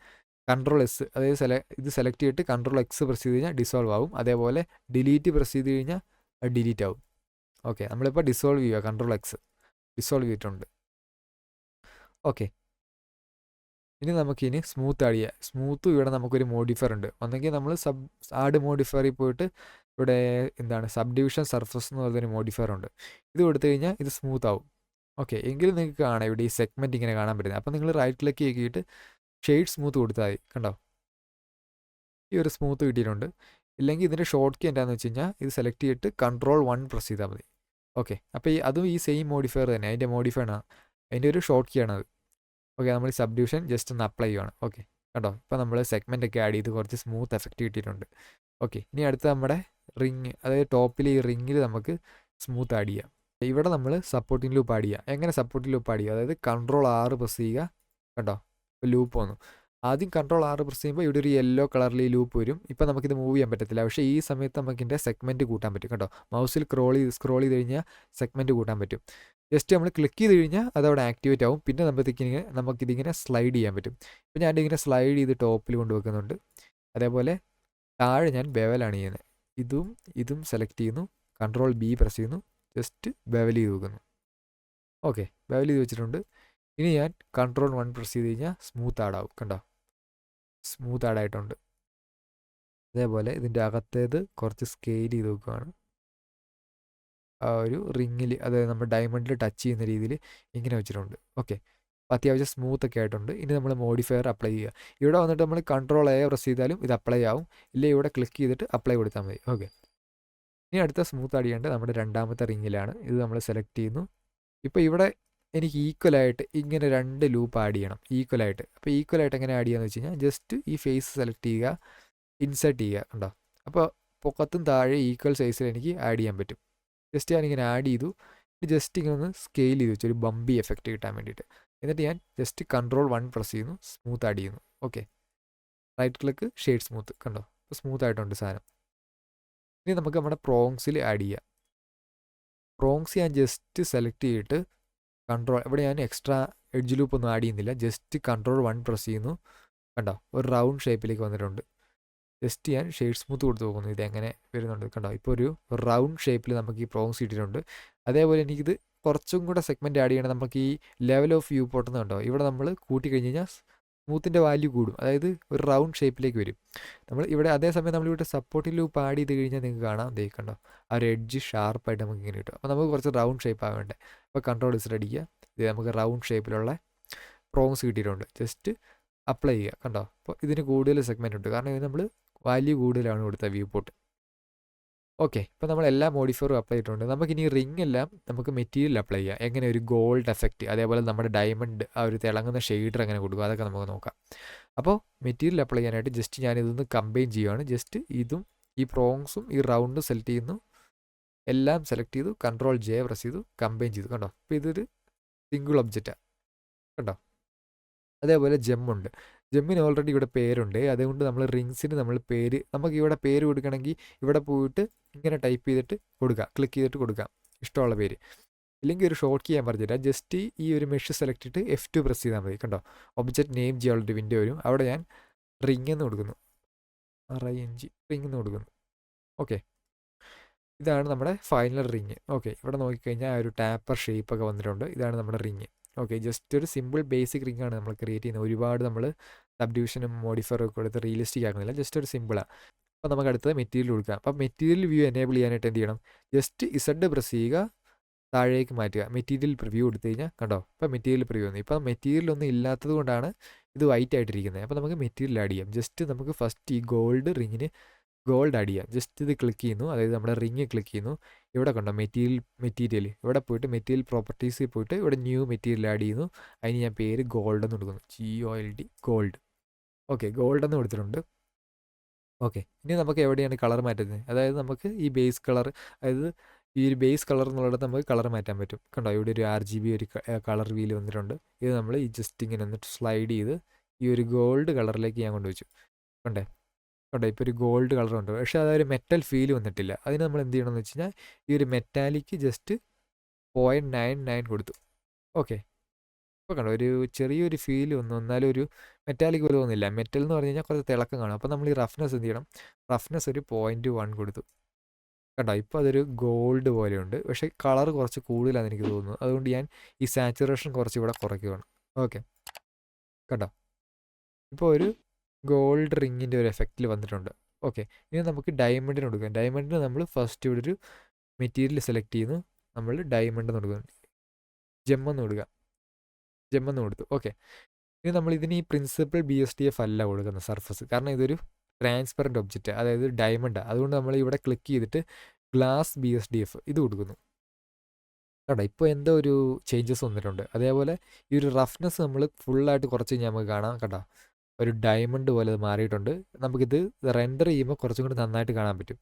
കൺട്രോൾ എസ്, അതായത് ഇത് സെലക്ട് ചെയ്തിട്ട് കൺട്രോൾ എക്സ് പ്രസ് ചെയ്ത് കഴിഞ്ഞാൽ ഡിസോൾവ് ആവും. അതേപോലെ ഡിലീറ്റ് പ്രസ് ചെയ്ത് കഴിഞ്ഞാൽ അത് ഡിലീറ്റ് ആവും. ഓക്കെ, നമ്മളിപ്പോൾ ഡിസോൾവ് ചെയ്യുക, കൺട്രോൾ എക്സ് ഡിസോൾവ് ചെയ്തിട്ടുണ്ട്. ഓക്കെ, ഇനി നമുക്കിനി സ്മൂത്ത് ആഡ് ചെയ്യാം. സ്മൂത്തും ഇവിടെ നമുക്കൊരു മോഡിഫയർ ഉണ്ട്. ഒന്നെങ്കിൽ നമ്മൾ ആഡ് മോഡിഫയറിൽ പോയിട്ട് ഇവിടെ എന്താണ് സബ്ഡിവിഷൻ സർഫസ് എന്ന് പറയുന്നൊരു മോഡിഫയർ ഉണ്ട്, ഇത് കൊടുത്തു കഴിഞ്ഞാൽ ഇത് സ്മൂത്ത് ആവും. ഓക്കെ, എങ്കിലും നിങ്ങൾക്ക് കാണാം ഇവിടെ ഈ സെഗ്മെൻറ്റ് ഇങ്ങനെ കാണാൻ പറ്റുന്നത്. അപ്പോൾ നിങ്ങൾ റൈറ്റ് ക്ലിക്ക് ചെയ്തിട്ട് ഷെയ്ഡ് സ്മൂത്ത് കൊടുത്താൽ മതി. കണ്ടോ, ഈ ഒരു സ്മൂത്ത് കിട്ടിയിട്ടുണ്ട്. ഇല്ലെങ്കിൽ ഇതിൻ്റെ ഷോർട്ട് കീ എന്താണെന്ന് വെച്ച് കഴിഞ്ഞാൽ ഇത് സെലക്ട് ചെയ്തിട്ട് കൺട്രോൾ 1 പ്രസ് ചെയ്താൽ മതി. ഓക്കെ, അപ്പോൾ അതും ഈ സെയിം മോഡിഫയർ തന്നെ, അതിൻ്റെ മോഡിഫയറാണ്, അതിൻ്റെ ഒരു ഷോർട്ട് കീ ആണത്. ഓക്കെ, നമ്മൾ ഈ സബ്ഡിവിഷൻ ജസ്റ്റ് ഒന്ന് അപ്ലൈ ചെയ്യുവാണ്. ഓക്കെ, കണ്ടോ, ഇപ്പോൾ നമ്മൾ സെഗ്മെൻ്റ് ഒക്കെ ആഡ് ചെയ്ത് കുറച്ച് സ്മൂത്ത് എഫക്റ്റ് കിട്ടിയിട്ടുണ്ട്. ഓക്കെ, ഇനി അടുത്ത നമ്മുടെ റിങ്, അതായത് ടോപ്പിൽ ഈ റിങ്ങിൽ നമുക്ക് സ്മൂത്ത് ആഡ് ചെയ്യാം. ഇവിടെ നമ്മൾ സപ്പോർട്ടിംഗ് ലൂപ്പ് ആഡ് ചെയ്യുക. എങ്ങനെ സപ്പോർട്ടിംഗ് ലൂപ്പ് ആഡ് ചെയ്യുക, അതായത് കൺട്രോൾ 6 പ്രസ് ചെയ്യുക. കണ്ടോ, ഇപ്പോൾ ലൂപ്പ് വന്നു. ആദ്യം കൺട്രോൾ 6 പ്രസ് ചെയ്യുമ്പോൾ ഇവിടെ ഒരു യെല്ലോ കളറിൽ ഈ ലൂപ്പ് വരും. ഇപ്പോൾ നമുക്കിത് മൂവ് ചെയ്യാൻ പറ്റത്തില്ല, പക്ഷേ ഈ സമയത്ത് നമുക്കിതിൻ്റെ സെഗ്മെൻറ്റ് കൂട്ടാൻ പറ്റും. കണ്ടോ, മൗസിൽ സ്ക്രോൾ ചെയ്ത് കഴിഞ്ഞാൽ സെഗ്മെൻറ്റ് കൂട്ടാൻ പറ്റും. ജസ്റ്റ് നമ്മൾ ക്ലിക്ക് ചെയ്ത് കഴിഞ്ഞാൽ അതവിടെ ആക്ടിവേറ്റ് ആവും. പിന്നെ നമുക്കിതിങ്ങനെ സ്ലൈഡ് ചെയ്യാൻ പറ്റും. ഇപ്പോൾ ഞാനിങ്ങനെ സ്ലൈഡ് ചെയ്ത് ടോപ്പിൽ കൊണ്ടുവെക്കുന്നുണ്ട്. അതേപോലെ താഴെ ഞാൻ ബെവലാണ് ചെയ്യുന്നത്. ഇതും സെലക്ട് ചെയ്യുന്നു, കൺട്രോൾ ബി പ്രസ് ചെയ്യുന്നു, ജസ്റ്റ് ബെവൽ ചെയ്ത് വെക്കുന്നു. ഓക്കെ, ബെവൽ ചെയ്ത് വെച്ചിട്ടുണ്ട്. ഇനി ഞാൻ കൺട്രോൾ 1 പ്രസ് ചെയ്ത് കഴിഞ്ഞാൽ സ്മൂത്ത് ആഡാവും. കണ്ടോ, സ്മൂത്ത് ആഡായിട്ടുണ്ട്. അതേപോലെ ഇതിൻ്റെ അകത്തേത് കുറച്ച് സ്കെയിൽ ചെയ്ത് വെക്കുകയാണ്. ആ ഒരു റിങ്ങിൽ, അതായത് നമ്മൾ ഡയമണ്ടിൽ ടച്ച് ചെയ്യുന്ന രീതിയിൽ ഇങ്ങനെ വെച്ചിട്ടുണ്ട്. ഓക്കെ, അത്യാവശ്യം സ്മൂത്ത് ഒക്കെ ആയിട്ടുണ്ട്. ഇനി നമ്മൾ മോഡിഫയർ അപ്ലൈ ചെയ്യുക. ഇവിടെ വന്നിട്ട് നമ്മൾ കൺട്രോൾ എ പ്രസ് ചെയ്താലും ഇത് അപ്ലൈ ആവും, ഇല്ലേ ഇവിടെ ക്ലിക്ക് ചെയ്തിട്ട് അപ്ലൈ കൊടുത്താൽ മതി. ഓക്കെ, ഇനി അടുത്ത സ്മൂത്ത് അടിയേണ്ടത് നമ്മുടെ രണ്ടാമത്തെ റിങ്ങിലാണ്. ഇത് നമ്മൾ സെലക്ട് ചെയ്യുന്നു. ഇപ്പോൾ ഇവിടെ എനിക്ക് ഈക്വലായിട്ട് ഇങ്ങനെ 2 ലൂപ്പ് ആഡ് ചെയ്യണം, ഈക്വലായിട്ട്. അപ്പോൾ ഈക്വലായിട്ട് എങ്ങനെ ആഡ് ചെയ്യാന്ന് വെച്ച് കഴിഞ്ഞാൽ ജസ്റ്റ് ഈ ഫേസ് സെലക്ട് ചെയ്യുക, ഇൻസേർട്ട് ചെയ്യുക. കണ്ടോ, അപ്പോൾ പൊക്കത്തും താഴെ ഈക്വൽ സൈസിൽ എനിക്ക് ആഡ് ചെയ്യാൻ പറ്റും. ജസ്റ്റ് ഞാനിങ്ങനെ ആഡ് ചെയ്തു, ജസ്റ്റ് ഇങ്ങനെ ഒന്ന് സ്കെയിൽ ചെയ്ത് വെച്ചു ഒരു ബമ്പി എഫക്റ്റ് കിട്ടാൻ വേണ്ടിയിട്ട്. എന്നിട്ട് ഞാൻ ജസ്റ്റ് Ctrl+1 പ്രസ് ചെയ്യുന്നു, സ്മൂത്ത് ആഡ് ചെയ്യുന്നു. Okay, right click shade smooth, കണ്ടോ ഇപ്പോൾ സ്മൂത്ത് ആയിട്ടുണ്ട് സാധനം. ഇനി നമുക്ക് നമ്മുടെ പ്രോങ്സിൽ ആഡ് ചെയ്യാം. പ്രോങ്സ് ഞാൻ ജസ്റ്റ് സെലക്ട് ചെയ്തിട്ട് ഇവിടെ ഞാൻ എക്സ്ട്രാ എഡ്ജ് ലൂപ്പ് ഒന്നും ആഡ് ചെയ്യുന്നില്ല, ജസ്റ്റ് Ctrl+1 പ്രസ് ചെയ്യുന്നു. കണ്ടോ ഒരു റൗണ്ട് ഷേപ്പിലേക്ക് വന്നിട്ടുണ്ട്. ജസ്റ്റ് ഞാൻ ഷെയ്ഡ് സ്മൂത്ത് കൊടുത്ത് നോക്കുന്നു ഇതെങ്ങനെ വരുന്നുണ്ട്. കണ്ടോ ഇപ്പോൾ ഒരു റൗണ്ട് ഷേപ്പിൽ നമുക്ക് ഈ പ്രോങ്സ് ഇട്ടിട്ടുണ്ട്. അതേപോലെ എനിക്കിത് കുറച്ചും കൂടെ സെഗ്മെൻറ്റ് ആഡ് ചെയ്യണം. നമുക്ക് ഈ ലെവൽ ഓഫ് വ്യൂ പോട്ടെന്ന് കണ്ടോ, ഇവിടെ നമ്മൾ കൂട്ടി കഴിഞ്ഞ് കഴിഞ്ഞാൽ സ്മൂത്തിൻ്റെ വാല്യൂ കൂടും, അതായത് ഒരു റൗണ്ട് ഷേപ്പിലേക്ക് വരും. നമ്മൾ ഇവിടെ അതേസമയം നമ്മളിവിടെ സപ്പോർട്ടിൽ ലൂപ്പ് ആഡ് ചെയ്ത് കഴിഞ്ഞാൽ നിങ്ങൾക്ക് കാണാം, ദേ കണ്ടോ ആ ഒരു എഡ്ജ് ഷാർപ്പായിട്ട് നമുക്ക് ഇങ്ങനെ കിട്ടും. അപ്പോൾ നമുക്ക് കുറച്ച് റൗണ്ട് ഷേപ്പ് ആവേണ്ടേ. അപ്പോൾ Ctrl+Z അടിക്കുക, ഇത് നമുക്ക് റൗണ്ട് ഷേപ്പിലുള്ള പ്രോങ്സ് കിട്ടിയിട്ടുണ്ട്. ജസ്റ്റ് അപ്ലൈ ചെയ്യുക. കണ്ടോ അപ്പോൾ ഇതിന് കൂടുതൽ സെഗ്മെൻറ്റ് ഉണ്ട്, കാരണം ഇത് നമ്മൾ വാല്യൂ കൂടുതലാണ് കൊടുത്ത വ്യൂ പോർട്ട്. ഓക്കെ, ഇപ്പോൾ നമ്മൾ എല്ലാ മോഡിഫയറും അപ്ലൈ ചെയ്തിട്ടുണ്ട്. നമുക്കിനി റിംഗ് എല്ലാം നമുക്ക് മെറ്റീരിയൽ അപ്ലൈ ചെയ്യാം. എങ്ങനെ ഒരു ഗോൾഡ് എഫക്റ്റ്, അതേപോലെ നമ്മുടെ ഡയമണ്ട് ആ ഒരു തിളങ്ങുന്ന ഷെയ്ഡർ എങ്ങനെ കൊടുക്കും, അതൊക്കെ നമുക്ക് നോക്കാം. അപ്പോൾ മെറ്റീരിയൽ അപ്ലൈ ചെയ്യാനായിട്ട് ജസ്റ്റ് ഞാനിതൊന്ന് കമ്പൈൻ ചെയ്യുകയാണ്. ജസ്റ്റ് ഇതും ഈ പ്രോങ്സും ഈ റൗണ്ടും സെലക്ട് ചെയ്യുന്നു, എല്ലാം സെലക്ട് ചെയ്തു, Ctrl+J പ്രസ് ചെയ്തു, കമ്പൈൻ ചെയ്തു. കണ്ടോ അപ്പോൾ ഇതൊരു സിംഗിൾ ഒബ്ജക്റ്റാണ്. കണ്ടോ അതേപോലെ ജെമ്മുണ്ട്. ജെമ്മിന് ഓൾറെഡി ഇവിടെ പേരുണ്ട്, അതുകൊണ്ട് നമ്മൾ റിങ്സിന് നമ്മൾ പേര്, നമുക്ക് ഇവിടെ പേര് കൊടുക്കണമെങ്കിൽ ഇവിടെ പോയിട്ട് ഇങ്ങനെ ടൈപ്പ് ചെയ്തിട്ട് കൊടുക്കാം, ക്ലിക്ക് ചെയ്തിട്ട് കൊടുക്കാം ഇഷ്ടമുള്ള പേര്. ഇല്ലെങ്കിൽ ഒരു ഷോർട്ട് കീ ഞാൻ പറഞ്ഞുതരാം. ജസ്റ്റ് ഈ ഒരു മെഷ് സെലക്ട് ചെയ്തിട്ട് F2 പ്രസ് ചെയ്താൽ മതി. കണ്ടോ ഒബ്ജക്റ്റ് നെയിം ചെയ്യാനുള്ളൊരു വിൻഡോ വരും, അവിടെ ഞാൻ റിംഗ് എന്ന് കൊടുക്കുന്നു, RING റിംഗ് എന്ന് കൊടുക്കുന്നു. ഓക്കെ, ഇതാണ് നമ്മുടെ ഫൈനൽ റിങ്. ഓക്കെ, ഇവിടെ നോക്കിക്കഴിഞ്ഞാൽ ആ ഒരു ടാപ്പർ ഷേപ്പൊക്കെ വന്നിട്ടുണ്ട്. ഇതാണ് നമ്മുടെ റിങ്. ഓക്കെ, ജസ്റ്റ് ഒരു സിമ്പിൾ ബേസിക് റിംഗ് ആണ് നമ്മൾ ക്രിയേറ്റ് ചെയ്യുന്നത്. ഒരുപാട് നമ്മൾ സബ്ഡിവിഷനും മോഡിഫയറും ഒക്കെ കൊടുത്ത് റിയലിസ്റ്റിക് ആക്കുന്നില്ല, ജസ്റ്റ് ഒരു സിമ്പിളാണ്. അപ്പോൾ നമുക്ക് അടുത്തത് മെറ്റീരിയൽ കൊടുക്കാം. അപ്പോൾ മെറ്റീരിയൽ വ്യൂ എനേബിൾ ചെയ്യാനായിട്ട് എന്ത് ചെയ്യണം, ജസ്റ്റ് Z പ്രസ് ചെയ്യുക, താഴേക്ക് മാറ്റുക, മെറ്റീരിയൽ പ്രിവ്യൂ കൊടുത്തു കഴിഞ്ഞാൽ കണ്ടോ ഇപ്പോൾ മെറ്റീരിയൽ പ്രിവ്യൂ വന്നു. ഇപ്പോൾ മെറ്റീരിയൽ ഒന്നും ഇല്ലാത്തത് കൊണ്ടാണ് ഇത് വൈറ്റ് ആയിട്ടിരിക്കുന്നത്. അപ്പോൾ നമുക്ക് മെറ്റീരിയൽ ആഡ് ചെയ്യാം. ജസ്റ്റ് നമുക്ക് ഫസ്റ്റ് ഈ ഗോൾഡ് റിങ്ങിന് ഗോൾഡ് ആഡ് ചെയ്യാം. ജസ്റ്റ് ഇത് ക്ലിക്ക് ചെയ്യുന്നു, അതായത് നമ്മുടെ റിങ് ക്ലിക്ക് ചെയ്യുന്നു, ഇവിടെ കണ്ടോ മെറ്റീരിയൽ ഇവിടെ പോയിട്ട് മെറ്റീരിയൽ പ്രോപ്പർട്ടീസിൽ പോയിട്ട് ഇവിടെ ന്യൂ മെറ്റീരിയൽ ആഡ് ചെയ്യുന്നു. അതിന് ഞാൻ പേര് ഗോൾഡ് എന്ന് കൊടുക്കുന്നു, GOLD ഗോൾഡ്. ഓക്കെ, ഗോൾഡ് എന്ന് കൊടുത്തിട്ടുണ്ട്. ഓക്കെ, ഇനി നമുക്ക് എവിടെയാണ് കളർ മാറ്റുന്നത്, അതായത് നമുക്ക് ഈ ബേസ് കളർ, അതായത് ഈ ഒരു ബേസ് കളർ എന്നുള്ളത് നമുക്ക് കളർ മാറ്റാൻ പറ്റും. കണ്ടോ ഇവിടെ ഒരു RGB ഒരു കളർ വീൽ വന്നിട്ടുണ്ട്. ഇത് നമ്മൾ ഈ ജസ്റ്റ് ഇങ്ങനെ എന്നിട്ട് സ്ലൈഡ് ചെയ്ത് ഈ ഒരു ഗോൾഡ് കളറിലേക്ക് ഞാൻ കൊണ്ടുവച്ചു. കണ്ടോ ഇപ്പോൾ ഒരു ഗോൾഡ് കളറുണ്ട്, പക്ഷേ അതൊരു മെറ്റൽ ഫീൽ വന്നിട്ടില്ല. അതിന് നമ്മൾ എന്ത് ചെയ്യണമെന്ന് വെച്ച് കഴിഞ്ഞാൽ ഈ ഒരു മെറ്റാലിക്ക് ജസ്റ്റ് 0.99 കൊടുത്തു. ഓക്കെ, ഇപ്പോൾ കണ്ടോ ഒരു ചെറിയൊരു ഫീൽ വന്നു, എന്നാലും ഒരു മെറ്റാലിക് പോലെ തോന്നില്ല. മെറ്റൽ എന്ന് പറഞ്ഞു കഴിഞ്ഞാൽ കുറച്ച് തിളക്കം കാണും. അപ്പോൾ നമ്മൾ ഈ റഫ്നെസ് എന്ത് ചെയ്യണം, റഫ്നെസ് ഒരു 0.1 കൊടുത്തു. കണ്ടോ ഇപ്പോൾ അതൊരു ഗോൾഡ് പോലെയുണ്ട്, പക്ഷേ കളർ കുറച്ച് കൂടുതലാണെന്ന് എനിക്ക് തോന്നുന്നു. അതുകൊണ്ട് ഞാൻ ഈ സാച്ചുറേഷൻ കുറച്ച് ഇവിടെ കുറയ്ക്കുകയാണ്. ഓക്കെ, കണ്ടോ ഇപ്പോൾ ഒരു ഗോൾഡ് റിങ്ങിൻ്റെ ഒരു എഫക്റ്റിൽ വന്നിട്ടുണ്ട്. ഓക്കെ, ഇനി നമുക്ക് ഡയമണ്ടിന് കൊടുക്കാം. ഡയമണ്ടിന് നമ്മൾ ഫസ്റ്റ് ഇവിടെ ഒരു മെറ്റീരിയൽ സെലക്ട് ചെയ്യുന്നു, നമ്മൾ ഡയമണ്ട് എന്ന് കൊടുക്കുന്നു, ജെമ്മെന്ന് കൊടുത്തു. ഓക്കെ, ഇനി നമ്മൾ ഇതിന് ഈ പ്രിൻസിപ്പൽ BSDF അല്ല കൊടുക്കുന്നത് സർഫസ്, കാരണം ഇതൊരു ട്രാൻസ്പെറൻറ്റ് ഒബ്ജക്റ്റ്, അതായത് ഡയമണ്ട്. അതുകൊണ്ട് നമ്മൾ ഇവിടെ ക്ലിക്ക് ചെയ്തിട്ട് ഗ്ലാസ് BSDF ഇത് കൊടുക്കുന്നു. കണ്ടോ ഇപ്പോൾ എന്തോ ഒരു ചേഞ്ചസ് വന്നിട്ടുണ്ട്. അതേപോലെ ഈ ഒരു റഫ്നെസ് നമ്മൾ ഫുള്ളായിട്ട് കുറച്ച് കഴിഞ്ഞാൽ നമുക്ക് കാണാം. കണ്ടോ ഒരു ഡയമണ്ട് പോലെ അത് മാറിയിട്ടുണ്ട്. നമുക്കിത് റെൻഡർ ചെയ്യുമ്പോൾ കുറച്ചും കൂടി നന്നായിട്ട് കാണാൻ പറ്റും.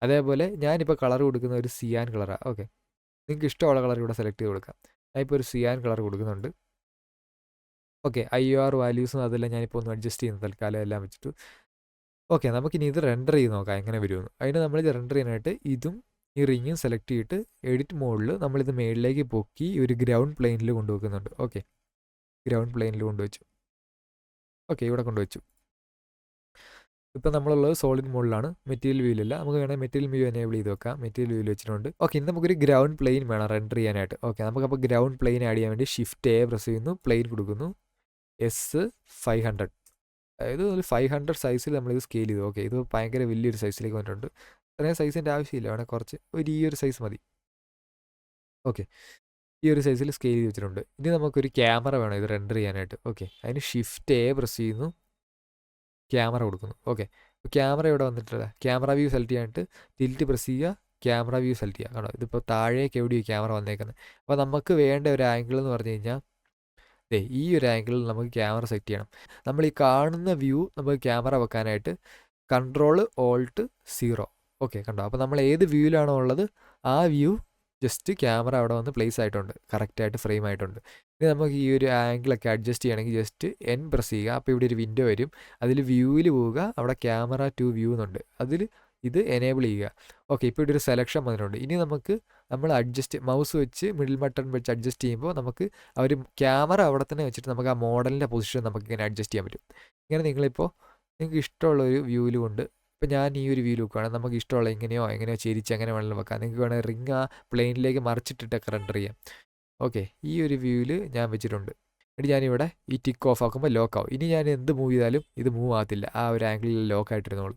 അതേപോലെ ഞാനിപ്പോൾ കളർ കൊടുക്കുന്ന ഒരു സിയാൻ കളറാണ്. ഓക്കെ, നിങ്ങൾക്ക് ഇഷ്ടമുള്ള കളർ ഇവിടെ സെലക്ട് ചെയ്ത് കൊടുക്കാം. ഞാനിപ്പോൾ ഒരു സിയാൻ കളർ കൊടുക്കുന്നുണ്ട്. ഓക്കെ, IR വാല്യൂസും അതെല്ലാം ഞാനിപ്പോൾ ഒന്ന് അഡ്ജസ്റ്റ് ചെയ്യുന്നു തൽക്കാലം എല്ലാം വെച്ചിട്ട്. ഓക്കെ, നമുക്കിനി ഇത് റെൻഡർ ചെയ്ത് നോക്കാം എങ്ങനെ വരുമെന്ന്. അതിന് നമ്മളിത് റെൻഡർ ചെയ്യാനായിട്ട് ഇതും ഈ റിങ്ങും സെലക്ട് ചെയ്തിട്ട് എഡിറ്റ് മോഡിൽ നമ്മളിത് മേളിലേക്ക് പൊക്കി ഒരു ഗ്രൗണ്ട് പ്ലെയിനിൽ കൊണ്ടുവെക്കുന്നുണ്ട്. ഓക്കെ, ഗ്രൗണ്ട് പ്ലെയിനിൽ കൊണ്ടുവച്ചു. ഓക്കെ, ഇവിടെ കൊണ്ടുവച്ചു. ഇപ്പോൾ നമ്മളുള്ളത് സോളിഡ് മോഡിലാണ്, മെറ്റീരിയൽ വ്യൂവിലല്ല. നമുക്ക് വേണമെങ്കിൽ മെറ്റീരിയൽ വ്യൂ എനേബിൾ ചെയ്ത് വെക്കാം. മെറ്റീരിയൽ വ്യൂവിൽ വെച്ചിട്ടുണ്ട്. ഓക്കെ, ഇനി നമുക്കൊരു ഗ്രൗണ്ട് പ്ലെയിൻ വേണം റെൻഡർ ചെയ്യാനായിട്ട്. ഓക്കെ, നമുക്കപ്പോൾ ഗ്രൗണ്ട് പ്ലെയിൻ ആഡ് ചെയ്യാൻ വേണ്ടി Shift A പ്രസ് ചെയ്യുന്നു, പ്ലെയിൻ കൊടുക്കുന്നു, S500, അതായത് ഒരു 500 സൈസിൽ നമ്മളിത് സ്കെയിൽ ചെയ്തു. ഓക്കെ, ഇത് ഭയങ്കര വലിയൊരു സൈസിലേക്ക് വന്നിട്ടുണ്ട്. അത്രയും സൈസിൻ്റെ ആവശ്യമില്ല, വേണമെങ്കിൽ കുറച്ച് ഈ ഒരു സൈസ് മതി. ഓക്കെ, ഈ ഒരു സൈസിൽ സ്കെയിൽ ചെയ്ത് വെച്ചിട്ടുണ്ട്. ഇനി നമുക്കൊരു ക്യാമറ വേണം ഇത് റെൻഡർ ചെയ്യാനായിട്ട്. ഓക്കെ, അതിന് Shift A പ്രസ് ചെയ്യുന്നു, ക്യാമറ കൊടുക്കുന്നു. ഓക്കെ, ഇപ്പോൾ ക്യാമറ ഇവിടെ വന്നിട്ടില്ല. ക്യാമറ വ്യൂ സെലക്ട് ചെയ്യാനായിട്ട് ടിൽറ്റ് പ്രസ് ചെയ്യുക, ക്യാമറ വ്യൂ സെലക്ട് ചെയ്യുക. കാണോ ഇതിപ്പോൾ താഴേക്ക് എവിടെയോ ക്യാമറ വന്നേക്കുന്നത്. അപ്പോൾ നമുക്ക് വേണ്ട ഒരു ആംഗിൾ എന്ന് പറഞ്ഞു കഴിഞ്ഞാൽ ഈ ഒരു ആംഗിളിൽ നമുക്ക് ക്യാമറ സെറ്റ് ചെയ്യണം. നമ്മൾ ഈ കാണുന്ന വ്യൂ നമുക്ക് ക്യാമറ വെക്കാനായിട്ട് Ctrl+Alt+0. ഓക്കെ കണ്ടോ. അപ്പോൾ നമ്മൾ ഏത് വ്യൂവിലാണോ ഉള്ളത് ആ വ്യൂ ജസ്റ്റ് ക്യാമറ അവിടെ വന്ന് പ്ലേസ് ആയിട്ടുണ്ട്, കറക്റ്റായിട്ട് ഫ്രെയിം ആയിട്ടുണ്ട്. ഇനി നമുക്ക് ഈ ഒരു ആംഗിളൊക്കെ അഡ്ജസ്റ്റ് ചെയ്യണമെങ്കിൽ ജസ്റ്റ് എൻ പ്രസ് ചെയ്യുക. അപ്പോൾ ഇവിടെ ഒരു വിൻഡോ വരും, അതിൽ വ്യൂവിൽ പോവുക, അവിടെ ക്യാമറ ടു വ്യൂ എന്നുണ്ട്, അതിൽ ഇത് എനേബിൾ ചെയ്യുക. ഓക്കെ, ഇപ്പോൾ ഇവിടെ ഒരു സെലക്ഷൻ വന്നിട്ടുണ്ട്. ഇനി നമ്മൾ മൗസ് വെച്ച് മിഡിൽ ബട്ടൺ വെച്ച് അഡ്ജസ്റ്റ് ചെയ്യുമ്പോൾ നമുക്ക് ആ ഒരു ക്യാമറ അവിടെ തന്നെ വെച്ചിട്ട് നമുക്ക് ആ മോഡലിൻ്റെ പൊസിഷൻ നമുക്ക് ഇങ്ങനെ അഡ്ജസ്റ്റ് ചെയ്യാൻ പറ്റും. ഇങ്ങനെ നിങ്ങൾക്ക് ഇഷ്ടമുള്ള ഒരു വ്യൂവിൽ കൊണ്ട്, ഇപ്പോൾ ഞാൻ ഈ ഒരു വ്യൂ വെക്കുകയാണെങ്കിൽ നമുക്ക് ഇഷ്ടമുള്ള എങ്ങനെയോ ചെരിച്ച് എങ്ങനെ വേണമെങ്കിലും വെക്കാം. നിങ്ങൾക്ക് വേണമെങ്കിൽ റിങ് ആ പ്ലെയിനിലേക്ക് മറിച്ചിട്ടിട്ടൊക്കെ റെൻഡർ ചെയ്യാം. ഓക്കെ, ഈ ഒരു വ്യൂവിൽ ഞാൻ വെച്ചിട്ടുണ്ട്. എന്നിട്ട് ഞാനിവിടെ ഈ ടിക്ക് ഓഫ് ആക്കുമ്പോൾ ലോക്ക് ആവും. ഇനി ഞാൻ എന്ത് മൂവ് ചെയ്താലും ഇത് മൂവ് ആകത്തില്ല, ആ ഒരു ആംഗിളിൽ ലോക്ക് ആയിട്ടിരുന്നോളൂ.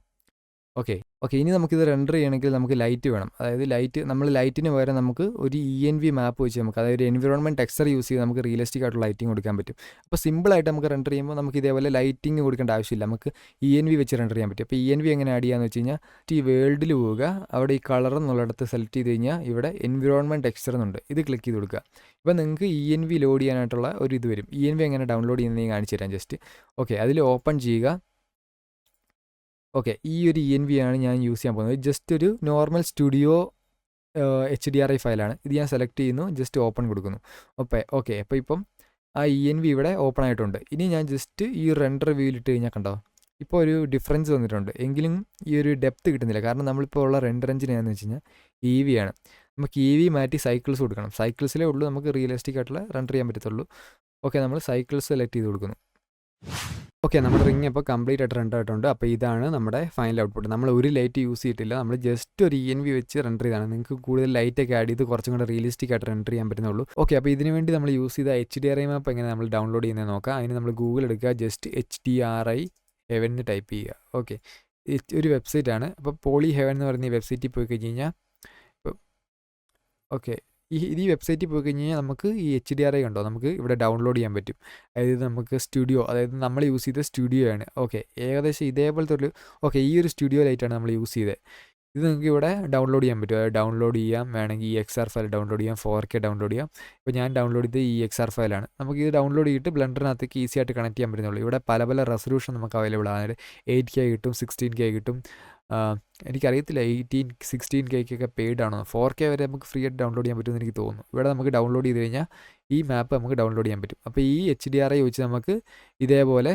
ഓക്കെ, ഇനി നമുക്കിത് റെൻഡർ ചെയ്യണമെങ്കിൽ നമുക്ക് ലൈറ്റ് വേണം. അതായത് നമ്മൾ ലൈറ്റിന് പകരം നമുക്ക് ഒരു ENV മാപ്പ് വെച്ച് നമുക്ക്, അതായത് എൻവിറോൺമെൻറ്റ് ടെക്സ്ചർ യൂസ് ചെയ്ത് നമുക്ക് റിയലിസ്റ്റിക് ആയിട്ടുള്ള ലൈറ്റിംഗ് കൊടുക്കാൻ പറ്റും. അപ്പോൾ സിമ്പിളായിട്ട് നമുക്ക് റെൻഡർ ചെയ്യുമ്പോൾ നമുക്ക് ഇതേപോലെ ലൈറ്റിംഗ് കൊടുക്കേണ്ട ആവശ്യമില്ല, നമുക്ക് ENV വെച്ച് റെൻഡർ ചെയ്യാൻ പറ്റും. അപ്പോൾ ENV എങ്ങനെ ആഡ് ചെയ്യാന്ന് വെച്ച് കഴിഞ്ഞാൽ ഈ വേൾഡിൽ പോവുക, അവിടെ ഈ കളർ എന്നുള്ളിടത്ത് സെലക്ട് ചെയ്ത് കഴിഞ്ഞാൽ ഇവിടെ എൻവിറോൺമെൻറ്റ് ടെക്സ്ചർ എന്നുണ്ട്, ഇത് ക്ലിക്ക് ചെയ്ത് കൊടുക്കുക. ഇപ്പോൾ നിങ്ങൾക്ക് ENV ലോഡ് ചെയ്യാനായിട്ടുള്ള ഒരു ഇത് വരും. ENV എങ്ങനെ ഡൗൺലോഡ് ചെയ്യുന്നത് ഞാൻ കാണിച്ചു തരാം ജസ്റ്റ്. ഓക്കെ, അതിൽ ഓപ്പൺ ചെയ്യുക. ഓക്കെ, ഈ ഒരു ENV ആണ് ഞാൻ യൂസ് ചെയ്യാൻ പോകുന്നത്. ജസ്റ്റ് ഒരു നോർമൽ സ്റ്റുഡിയോ HDRI ഫയലാണ്. ഇത് ഞാൻ സെലക്ട് ചെയ്യുന്നു, ജസ്റ്റ് ഓപ്പൺ കൊടുക്കുന്നു. ഓക്കെ, അപ്പോൾ ഇപ്പം ആ ENV ഇവിടെ ഓപ്പൺ ആയിട്ടുണ്ട്. ഇനി ഞാൻ ജസ്റ്റ് ഈ റെൻഡർ വ്യൂവിലിട്ട് കഴിഞ്ഞാൽ കണ്ടോ, ഇപ്പോൾ ഒരു ഡിഫറൻസ് വന്നിട്ടുണ്ട്. എങ്കിലും ഈ ഒരു ഡെപ്ത് കിട്ടുന്നില്ല, കാരണം നമ്മളിപ്പോൾ ഉള്ള റെൻഡർ എഞ്ചിൻ ഏതാണെന്ന് വെച്ച് കഴിഞ്ഞാൽ EV ആണ്. നമുക്ക് EV മാറ്റി സൈക്കിൾസ് കൊടുക്കണം. സൈക്കിൾസിലേ ഉള്ളൂ നമുക്ക് റിയലിസ്റ്റിക് ആയിട്ടുള്ള റെൻഡർ ചെയ്യാൻ പറ്റത്തുള്ളൂ. ഓക്കെ, നമ്മൾ സൈക്കിൾസ് സെലക്ട് ചെയ്ത് കൊടുക്കുന്നു. ഓക്കെ, നമ്മുടെ റിങ് ഇപ്പോൾ കംപ്ലീറ്റ് ആയിട്ട് റെൻഡർ ആയിട്ടുണ്ട്. അപ്പോൾ ഇതാണ് നമ്മുടെ ഫൈനൽ ഔട്ട്പുട്ട്. നമ്മൾ ഒരു ലൈറ്റ് യൂസ് ചെയ്തിട്ടില്ല, നമ്മൾ ജസ്റ്റ് ഒരു ENV വെച്ച് റെൻഡർ ചെയ്താണ്. നിങ്ങൾക്ക് കൂടുതൽ ലൈറ്റൊക്കെ ആഡ് ചെയ്ത് കുറച്ചും കൂടെ റിയലിസ്റ്റിക് ആയിട്ട് റെൻഡർ ചെയ്യാൻ പറ്റുന്നുള്ളൂ. ഓക്കെ, അപ്പോൾ ഇതിന് വേണ്ടി നമ്മൾ യൂസ് ചെയ്ത HDRI മാപ്പ് എങ്ങനെ നമ്മൾ ഡൗൺലോഡ് ചെയ്യുന്നത് നോക്കാം. അതിന് നമ്മൾ ഗൂഗിൾ എടുക്കുക, ജസ്റ്റ് HDRI ഹെവൻ എന്ന് ടൈപ്പ് ചെയ്യുക. ഓക്കെ, ഒരു വെബ്സൈറ്റാണ്. അപ്പോൾ പോളി ഹെവൻ എന്ന് പറയുന്ന ഈ വെബ്സൈറ്റിൽ പോയി കഴിഞ്ഞ് കഴിഞ്ഞാൽ ഓക്കെ, ഈ വെബ്സൈറ്റിൽ പോയി കഴിഞ്ഞ് കഴിഞ്ഞാൽ നമുക്ക് ഈ HDRI കണ്ടോ നമുക്ക് ഇവിടെ ഡൗൺലോഡ് ചെയ്യാൻ പറ്റും. അതായത് നമുക്ക് അതായത് നമ്മൾ യൂസ് ചെയ്ത സ്റ്റുഡിയോ ആണ്. ഓക്കെ, ഏകദേശം ഇതേപോലത്തെ ഈ ഒരു സ്റ്റുഡിയോ ലൈറ്റാണ് നമ്മൾ യൂസ് ചെയ്തത്. ഇത് നിങ്ങൾക്ക് ഇവിടെ ഡൗൺലോഡ് ചെയ്യാൻ പറ്റും. അതായത് ഡൗൺലോഡ് ചെയ്യാം, വേണമെങ്കിൽ ഈ XR ഫയൽ ഡൗൺലോഡ് ചെയ്യാം, 4K ഡൗൺലോഡ് ചെയ്യാം. ഇപ്പോൾ ഞാൻ ഡൗൺലോഡ് ചെയ്ത് ഈ XR ഫയലാണ്. നമുക്ക് ഇത് ഡൗൺലോഡ് ചെയ്തിട്ട് ബ്ലെൻഡറിനകത്തേക്ക് ഈസി ആയിട്ട് കണക്ട് ചെയ്യാൻ പറ്റുന്നുള്ളൂ. ഇവിടെ പല റെസൊല്യൂഷൻ നമുക്ക് അവൈലബിൾ ആണ്. അതായത് 8K കിട്ടും, 16K കിട്ടും. എനിക്കറിയത്തില്ല 16K പെയ്ഡ് ആണോ. 4K വരെ നമുക്ക് ഫ്രീ ആയിട്ട് ഡൗൺലോഡ് ചെയ്യാൻ പറ്റുമെന്ന് എനിക്ക് തോന്നുന്നു. ഇവിടെ നമുക്ക് ഡൗൺലോഡ് ചെയ്ത് കഴിഞ്ഞാൽ ഈ മാപ്പ് നമുക്ക് ഡൗൺലോഡ് ചെയ്യാൻ പറ്റും. അപ്പോൾ ഈ HDRI വെച്ച് നമുക്ക് ഇതേപോലെ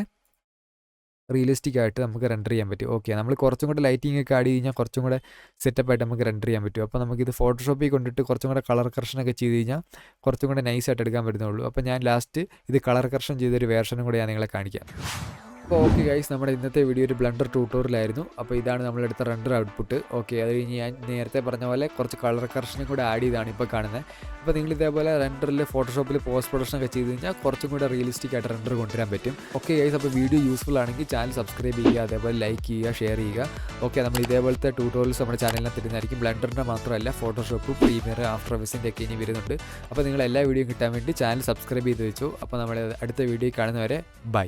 റിയലിസ്റ്റിക് ആയിട്ട് നമുക്ക് റെൻഡർ ചെയ്യാൻ പറ്റും. ഓക്കെ, നമ്മൾ കുറച്ചും കൂടെ ലൈറ്റിംഗ് ഒക്കെ ആഡ് ചെയ്ത് കഴിഞ്ഞാൽ കുറച്ചും കൂടെ സെറ്റപ്പായിട്ട് നമുക്ക് റെൻഡർ ചെയ്യാൻ പറ്റും. അപ്പോൾ നമുക്കിത് ഫോട്ടോഷോപ്പിൽ കൊണ്ടിട്ട് കുറച്ചും കൂടെ കളർ കറക്ഷനൊക്കെ ചെയ്ത് കഴിഞ്ഞാൽ കുറച്ചും കൂടെ നൈസായിട്ട് എടുക്കാൻ പറ്റുന്നുള്ളൂ. അപ്പോൾ ഞാൻ ലാസ്റ്റ് ഇത് കളർ കറക്ഷൻ ചെയ്തൊരു വേർഷനും കൂടെ ഞാൻ നിങ്ങളെ കാണിക്കാം. അപ്പോൾ ഓക്കെ ഗൈസ്, നമ്മുടെ ഇന്നത്തെ വീഡിയോ ഒരു ബ്ലെൻഡർ ട്യൂട്ടോറിയലായിരുന്നു. അപ്പോൾ ഇതാണ് നമ്മളെടുത്ത റെൻഡർ ഔട്ട്പുട്ട്. ഓക്കെ, അത് കഴിഞ്ഞ് ഞാൻ നേരത്തെ പറഞ്ഞ പോലെ കുറച്ച് കളർ കറക്ഷനും കൂടെ ആഡ് ചെയ്താണ് ഇപ്പോൾ കാണുന്നത്. അപ്പോൾ നിങ്ങൾ ഇതേപോലെ റെൻഡറിൽ ഫോട്ടോഷോപ്പിൽ പോസ്റ്റ് പ്രൊഡക്ഷൻ ഒക്കെ ചെയ്ത് കഴിഞ്ഞാൽ കുറച്ചും കൂടെ റിയലിസ്റ്റിക് ആയിട്ട് റെൻഡർ കൊണ്ടുവരാൻ പറ്റും. ഓക്കെ ഗൈസ്, അപ്പോൾ വീഡിയോ യൂസ്ഫുൾ ആണെങ്കിൽ ചാനൽ സബ്സ്ക്രൈബ് ചെയ്യുക, അതേപോലെ ലൈക്ക് ചെയ്യുക, ഷെയർ ചെയ്യുക. ഓക്കെ, നമ്മൾ ഇതേപോലത്തെ ട്യൂട്ടോറിയൽസ് നമ്മുടെ ചാനലിനകത്ത് തരുന്നതായിരിക്കും. ബ്ലെൻഡറിൻ്റെ മാത്രമല്ല ഫോട്ടോഷോപ്പ്, പ്രീമിയർ, ആഫ്റ്റർ എഫക്ട്സിൻ്റെ ഒക്കെ ഇനി വരുന്നുണ്ട്. അപ്പോൾ നിങ്ങൾ എല്ലാ വീഡിയോയും കിട്ടാൻ വേണ്ടി ചാനൽ സബ്സ്ക്രൈബ് ചെയ്ത് വെച്ചു. അപ്പോൾ നമ്മൾ അടുത്ത വീഡിയോ കാണുന്നവരെ ബൈ.